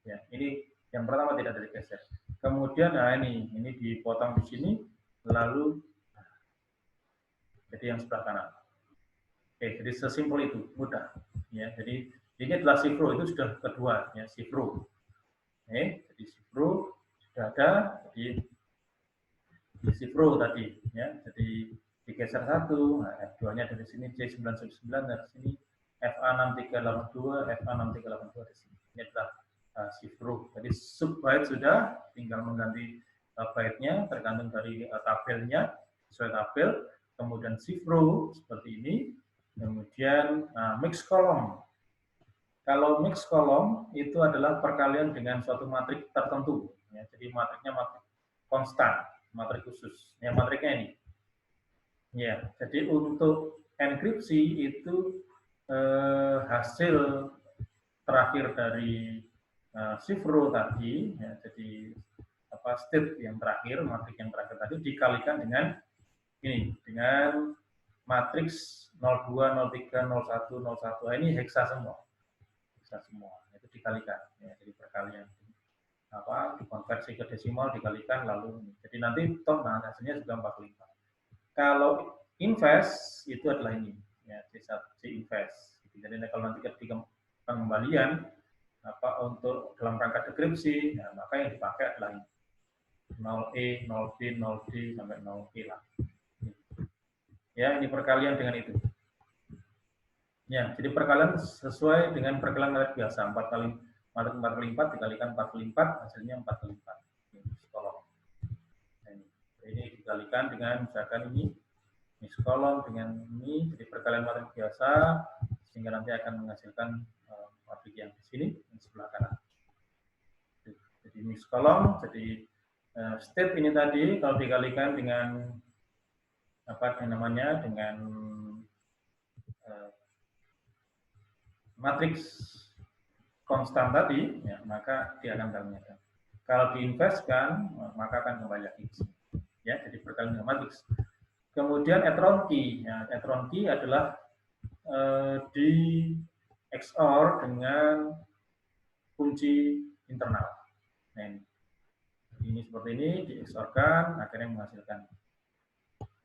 Ya, ini yang pertama tidak ada digeser. Kemudian, nah ini dipotong di sini, lalu jadi yang sebelah kanan. Oke, jadi sesimpel itu, mudah. Ya, jadi ini adalah shift row, itu sudah kedua, ya, shift row. Oke, jadi shift row sudah ada, jadi di shift row tadi, ya, jadi digeser 1, nah, F2-nya dari sini, C999 dari sini, FA6382, FA6382 di sini. Ini adalah shift row. Jadi subbyte sudah, tinggal mengganti byte-nya tergantung dari tabelnya, sesuai tabel. Kemudian shift row seperti ini. Kemudian mix column. Kalau mix column itu adalah perkalian dengan suatu matrik tertentu. Ya, jadi matriknya matrik konstan, matrik khusus. Ya, matriknya ini. Ya, jadi untuk enkripsi itu hasil terakhir dari shift row tadi, ya, jadi state yang terakhir, matriks yang terakhir tadi dikalikan dengan ini, dengan matriks 02, 03, 01, 01. Nah, ini heksa semua. Heksa semua. Itu dikalikan. Ya, jadi perkalian. Dikonversi ke desimal, dikalikan, lalu. Jadi nanti toh hasilnya juga 45. Kalau invest, itu adalah ini. Ya, C invest. Jadi kalau nanti ketika pengembalian, untuk dalam rangka deskripsi, ya, maka yang dipakai adalah ini. 0E, 0B, 0D, sampai 0E lah. Ya, ini perkalian dengan itu. Ya, jadi perkalian sesuai dengan perkalian matematik biasa. 4 kali 4 dikalikan 4 kali 4, hasilnya 4 kali 4. Kolom. Nah, ini dikalikan dengan misalkan ini kolom dengan ini, jadi perkalian matematik biasa, sehingga nanti akan menghasilkan matrik yang di sini, di sebelah kanan. Jadi mix kolom, jadi state ini tadi kalau dikalikan dengan dengan matriks konstan tadi, ya, maka dia akan ternyata. Kalau diinvestkan, maka akan kembali lagi. Ya, jadi perkalian dengan matriks. Kemudian etron key. Ya, etron key adalah di XOR dengan kunci internal. Nah, ini seperti ini di XOR-kan, akhirnya menghasilkan.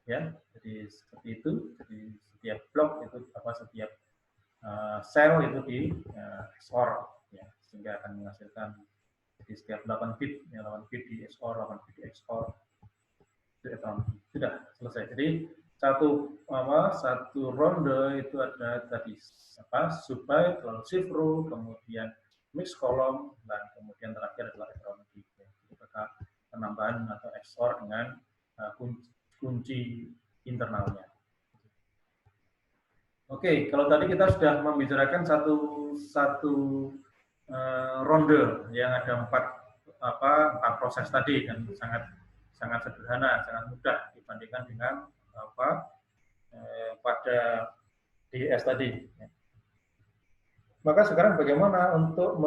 Ya, jadi seperti itu. Jadi setiap blok itu setiap sel itu di XOR, ya, sehingga akan menghasilkan di setiap 8 bit, ya, 8 bit di XOR, 8 bit di XOR. Sudah selesai. Jadi satu ronde itu ada tadi subbyte, lalu shift row, kemudian mix kolom, dan kemudian terakhir adalah etron key. Penambahan atau XOR dengan kunci internalnya. Oke, kalau tadi kita sudah membicarakan satu ronde yang ada empat proses tadi, dan sangat sederhana, sangat mudah dibandingkan dengan pada DES tadi. Maka sekarang bagaimana untuk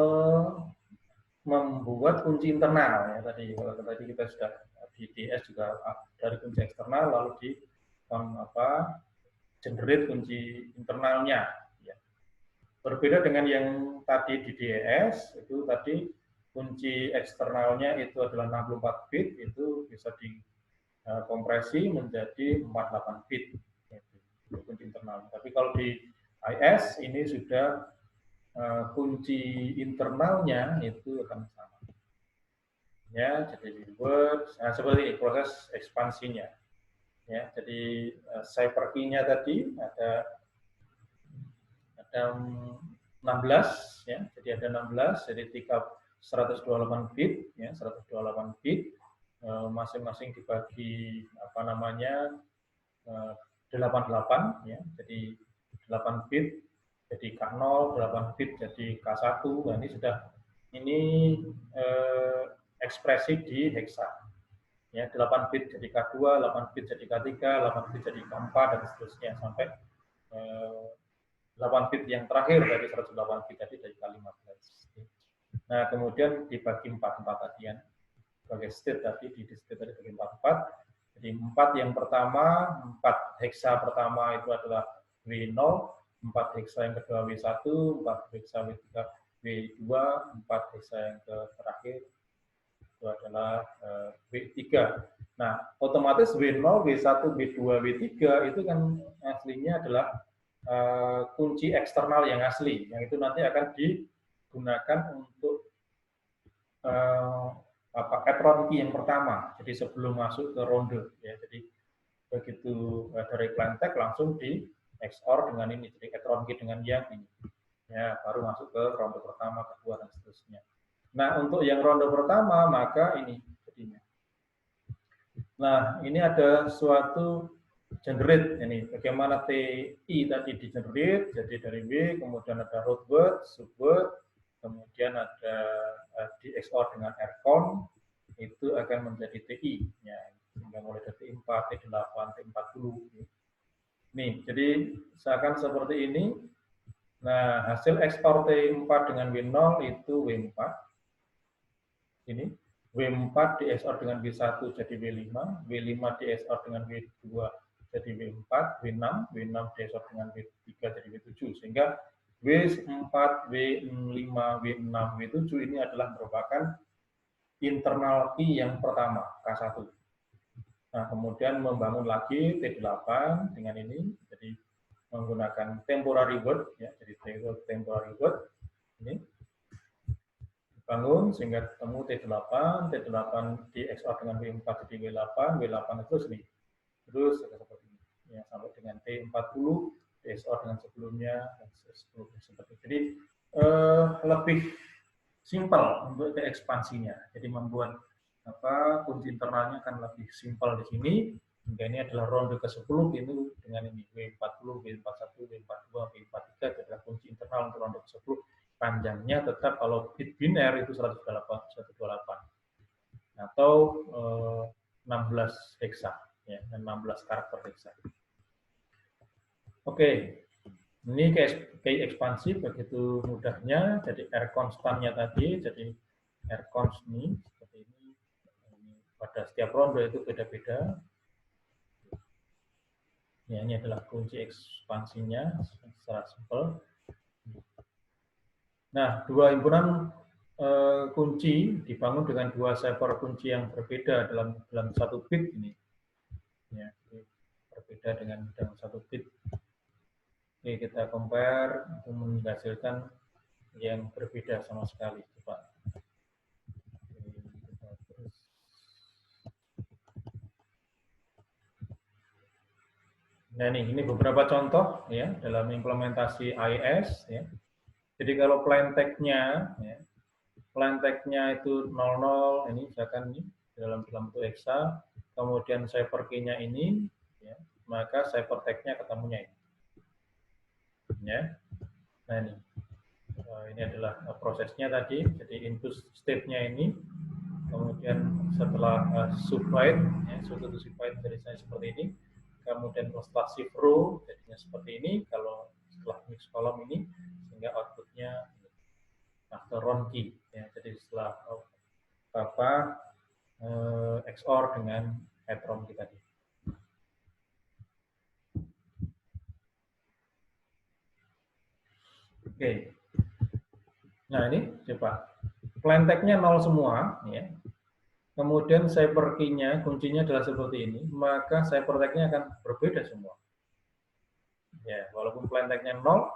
membuat kunci internal, ya, tadi kalau tadi kita sudah di DES juga dari kunci eksternal lalu di generate kunci internalnya, ya. Berbeda dengan yang tadi di DES, itu tadi kunci eksternalnya itu adalah 64 bit, itu bisa dikompresi menjadi 48 bit, itu kunci internal. Tapi kalau di IS ini sudah kunci internalnya itu akan sama. Ya, jadi di Word, seperti proses ekspansinya. Ya, jadi cipher key-nya tadi ada 16, ya, jadi ada 16, jadi 128 bit, ya, 128 bit, masing-masing dibagi 88, ya, jadi 8 bit jadi K0, 8 bit jadi K1. Nah, ini ekspresi di heksa. Ya, 8 bit jadi K2, 8 bit jadi K3, 8 bit jadi K4, dan seterusnya sampai 8 bit yang terakhir dari 108 bit tadi dari K15. Nah, kemudian dibagi 4 tadi, ya. Sebagai state tadi, di state tadi bagi 4. Jadi 4 yang pertama, 4 heksa pertama itu adalah W0, 4 heksa yang kedua W1, 4 heksa W3, W2, 4 heksa yang terakhir itu adalah W3. Nah, otomatis W0, W1, W2, W3 itu kan aslinya adalah kunci eksternal yang asli, yang itu nanti akan digunakan untuk etron key yang pertama. Jadi sebelum masuk ke ronde, ya. Jadi begitu dari plain text langsung di XOR dengan ini, jadi etron key dengan yang ini, ya, baru masuk ke ronde pertama, kedua, dan seterusnya. Nah, untuk yang ronde pertama maka ini jadinya. Nah, ini ada suatu generate, ini bagaimana TI tadi di generate, jadi dari W, kemudian ada root word, subword, kemudian ada di XOR dengan rcon, itu akan menjadi TI, ya, sehingga mulai dari T4, T8, T40. Nih, jadi seakan seperti ini. Nah, hasil XOR T4 dengan W0 itu W4. Ini. W4 di XOR dengan W1 jadi W5, W5 di XOR dengan W2 jadi W4, W6 di XOR dengan W3 jadi W7, sehingga W4, W5, W6, W7 ini adalah merupakan internal key yang pertama, K1. Nah, kemudian membangun lagi T8 dengan ini, jadi menggunakan temporary word, ya, jadi temporary word ini bangun sehingga ketemu T8 di XOR dengan W4 jadi W8, W8 itu sini. Terus seperti ini, ya, sampai dengan T40 di XOR dengan sebelumnya dan seterusnya seperti itu. Jadi lebih simpel untuk ekspansinya. Jadi membuat kunci internalnya akan lebih simpel di sini. Hingga ini adalah ronde ke-10 ini dengan ini W40, W41, W42, W43 adalah kunci internal untuk ronde ke-10. Panjangnya tetap kalau bit biner itu 128 atau 16 heksa, ya, 16 karakter heksa. Oke, ini key ekspansi begitu mudahnya. Jadi R konstannya tadi, jadi R const ini seperti ini. Pada setiap ronde itu beda-beda. Ya, ini adalah kunci ekspansinya secara simpel. Nah, dua himpunan kunci dibangun dengan dua cipher kunci yang berbeda dalam satu bit ini. Ya, berbeda dengan satu bit. Oke, kita compare untuk menghasilkan yang berbeda sama sekali. Coba. Nah, ini beberapa contoh ya dalam implementasi AES ya. Jadi kalau plain text-nya ya, plain text-nya itu 00 ini misalkan ini dalam bentuk hexa, kemudian cipher key-nya ini ya, maka cipher text-nya ketemunya ini. Ya. Nah, ini adalah prosesnya tadi. Jadi input state-nya ini, kemudian setelah subbyte, ya, substitusi byte dari saya seperti ini, kemudian setelah shift row jadinya seperti ini, kalau setelah mix column ini, sehingga outputnya after run key, ya, jadi setelah XOR dengan headroom kita tadi. Oke. Nah, ini coba. Plain text-nya 0 semua, ya. Kemudian cipher key-nya, kuncinya adalah seperti ini, maka cipher text-nya akan berbeda semua. Ya, walaupun plain text-nya 0,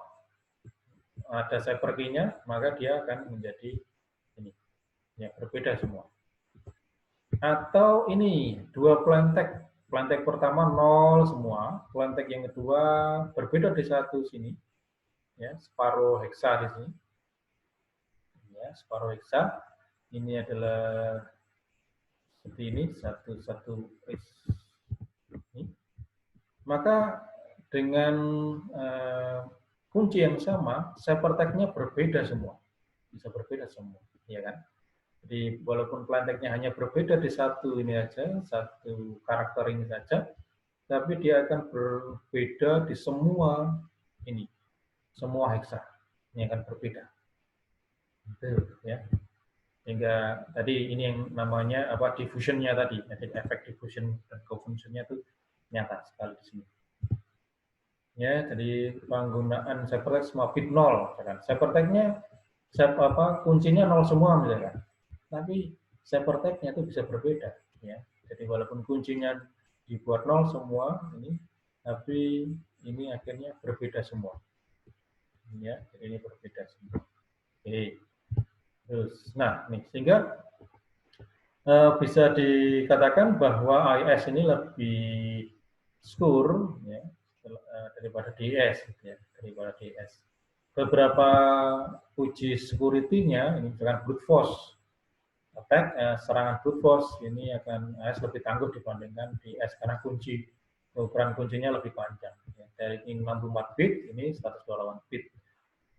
ada cipher key-nya, maka dia akan menjadi ini. Ya, berbeda semua. Atau ini, dua plain text. Plain text pertama 0 semua, plain text yang kedua berbeda di satu sini. Ya, separuh hexa di sini. Ya, separuh hexa. Ini adalah seperti ini, satu ini. Maka dengan kunci yang sama, cipher text-nya berbeda semua. Bisa berbeda semua, ya kan? Jadi walaupun plain text-nya hanya berbeda di satu ini aja, satu karakter ini saja, tapi dia akan berbeda di semua ini, semua hexa. Ini akan berbeda. Itu, ya. Sehingga tadi ini yang namanya diffusion-nya tadi, jadi efek diffusion dan confusion-nya itu nyata sekali di sini. Ya, jadi penggunaan cipher text semua bit 0, kan? Cipher text-nya kuncinya 0 semua misalkan. Tapi cipher text-nya itu bisa berbeda, ya. Jadi walaupun kuncinya dibuat 0 semua ini, tapi ini akhirnya berbeda semua. Ya, jadi ini berbeda semua. Oke. Terus, nah, nih sehingga bisa dikatakan bahwa AES ini lebih secure ya, daripada DES, ya, daripada DES. Beberapa uji security-nya ini misalkan brute force attack, serangan brute force ini akan AES lebih tangguh dibandingkan DES karena ukuran kuncinya lebih panjang. Ya. Dari 64 bit ini 128 bit.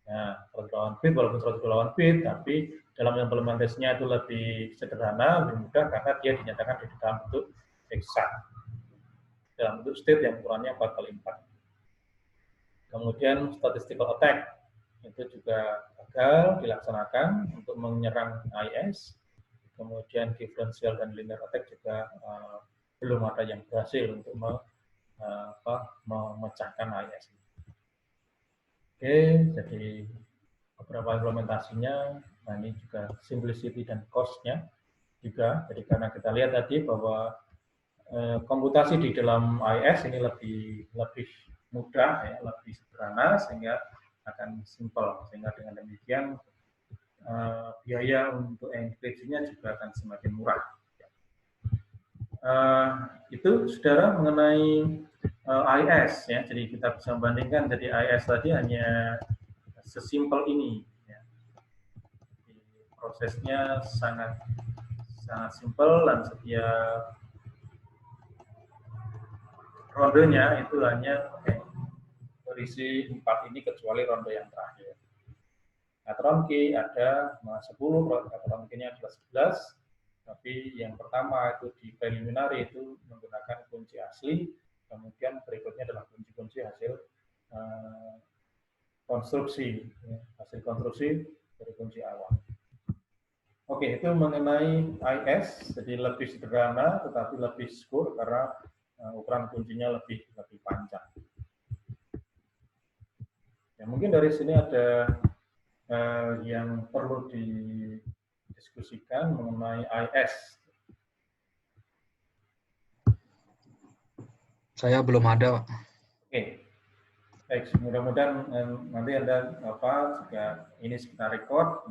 Nah, 128 bit walaupun 128 bit, tapi dalam implementasinya itu lebih sederhana, lebih mudah karena dia dinyatakan di dalam bentuk hexa, dalam bentuk state yang ukurannya 4x4. Kemudian statistical attack itu juga gagal dilaksanakan untuk menyerang AES kemudian differential dan linear attack juga belum ada yang berhasil untuk memecahkan AES. Oke, jadi beberapa implementasinya, nah ini juga simplicity dan cost-nya juga. Jadi karena kita lihat tadi bahwa komputasi di dalam AES ini lebih mudah, ya, lebih sederhana, sehingga akan simple. Sehingga dengan demikian biaya untuk enkripsinya juga akan semakin murah. Itu saudara mengenai AES, ya. Jadi kita bisa membandingkan. Jadi AES tadi hanya sesimpel ini. Ya. Jadi, prosesnya sangat simpel dan setiap rondenya itu hanya berisi 4 ini kecuali ronde yang terakhir. Patron key ada 10, patron key-nya adalah 11, tapi yang pertama itu di preliminary itu menggunakan kunci asli, kemudian berikutnya adalah kunci-kunci hasil konstruksi, ya, hasil konstruksi dari kunci awal. Oke, itu mengenai AES, jadi lebih sederhana tetapi lebih secure karena ukuran kuncinya lebih panjang. Ya, mungkin dari sini ada yang perlu didiskusikan mengenai AES. Saya belum ada, Pak. Oke, baik. Mudah-mudahan nanti Anda jika ini kita record,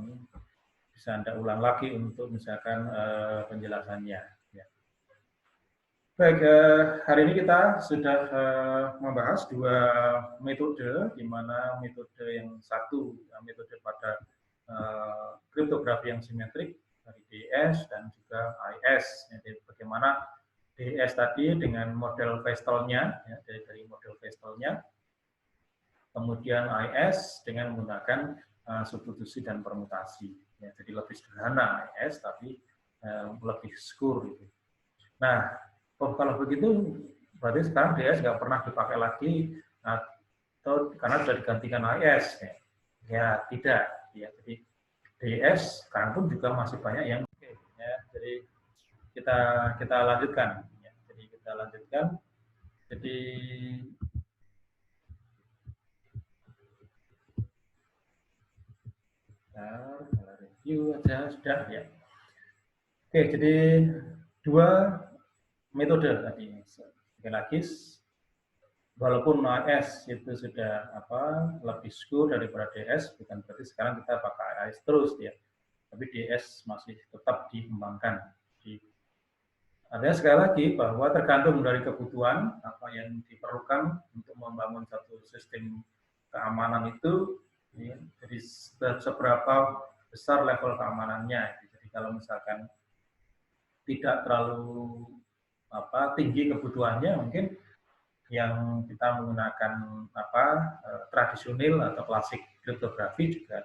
bisa Anda ulang lagi untuk misalkan penjelasannya. Ya. Baik, hari ini kita sudah membahas 2 metode, di mana metode yang satu, metode pada kriptografi yang simetrik dari DES dan juga AES. Jadi bagaimana DES tadi dengan model Vestal-nya, ya, dari model Vestal-nya, kemudian AES dengan menggunakan substitusi dan permutasi. Ya, jadi lebih sederhana AES, tapi lebih secure. Gitu. Nah, kalau begitu, berarti sekarang DS nggak pernah dipakai lagi, atau karena sudah digantikan AES. Ya, tidak. Ya, jadi DS sekarang pun juga masih banyak yang ya, jadi kita lanjutkan. Ya, jadi kita lanjutkan. Jadi review aja sudah ya. Oke, jadi 2 metode tadi. Sekali lagi, walaupun AES itu sudah lebih secure daripada DS, bukan berarti sekarang kita pakai AES terus ya. Tapi DS masih tetap dikembangkan. Artinya sekali lagi bahwa tergantung dari kebutuhan apa yang diperlukan untuk membangun satu sistem keamanan itu, ya, jadi seberapa besar level keamanannya. Jadi kalau misalkan tidak terlalu tinggi kebutuhannya, mungkin yang kita menggunakan tradisional atau klasik kriptografi juga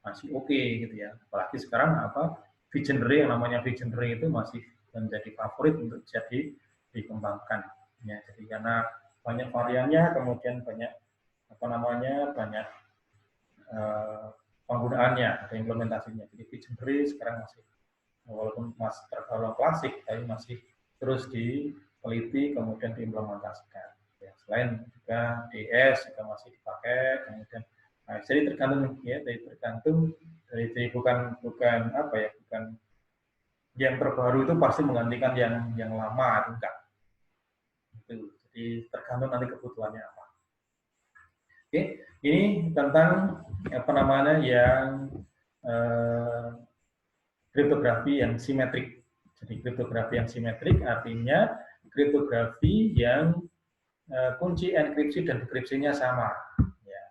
masih oke gitu ya. Apalagi sekarang visionary, yang namanya visionary itu masih menjadi favorit untuk jadi dikembangkan. Ya, jadi karena banyak variannya, kemudian banyak banyak penggunaannya, ada implementasinya. Jadi visionary sekarang masih, walaupun masih tergolong klasik, tapi masih terus diteliti kemudian diimplementasikan. Ya, selain juga DS juga masih dipakai, kemudian jadi tergantung ya, dari bukan yang terbaru itu pasti menggantikan yang lama, enggak. Itu. Jadi tergantung nanti kebutuhannya apa. Oke, ini tentang yang kriptografi yang simetrik. Jadi kriptografi yang simetrik artinya kriptografi yang kunci enkripsi dan dekripsinya sama. Ya.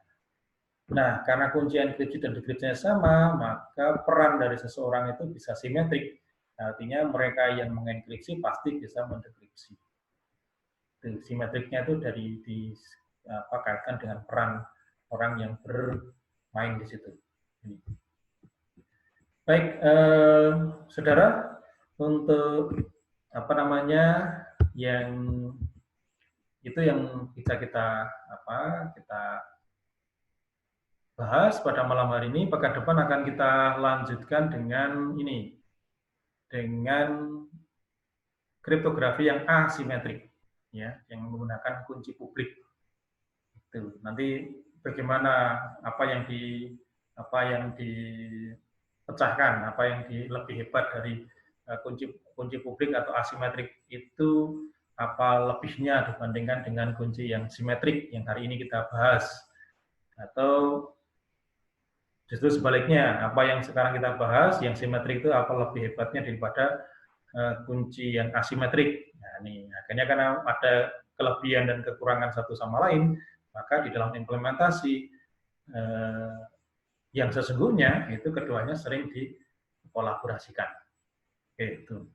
Nah, karena kunci enkripsi dan dekripsinya sama, maka peran dari seseorang itu bisa simetrik. Artinya mereka yang mengenkripsi pasti bisa mendekripsi. Simetriknya itu dikaitkan dengan peran orang yang bermain di situ. Baik, saudara, untuk yang itu yang bisa kita bahas pada malam hari ini. Pekan depan akan kita lanjutkan dengan ini, dengan kriptografi yang asimetrik, ya, yang menggunakan kunci publik. Itu nanti bagaimana apa yang dipecahkan, apa yang lebih hebat dari kunci publik atau asimetrik itu, apa lebihnya dibandingkan dengan kunci yang simetrik yang hari ini kita bahas, atau justru sebaliknya, apa yang sekarang kita bahas yang simetrik itu apa lebih hebatnya daripada kunci yang asimetrik. Nah, ini akhirnya karena ada kelebihan dan kekurangan satu sama lain, maka di dalam implementasi yang sesungguhnya itu keduanya sering dikolaborasikan. Itu.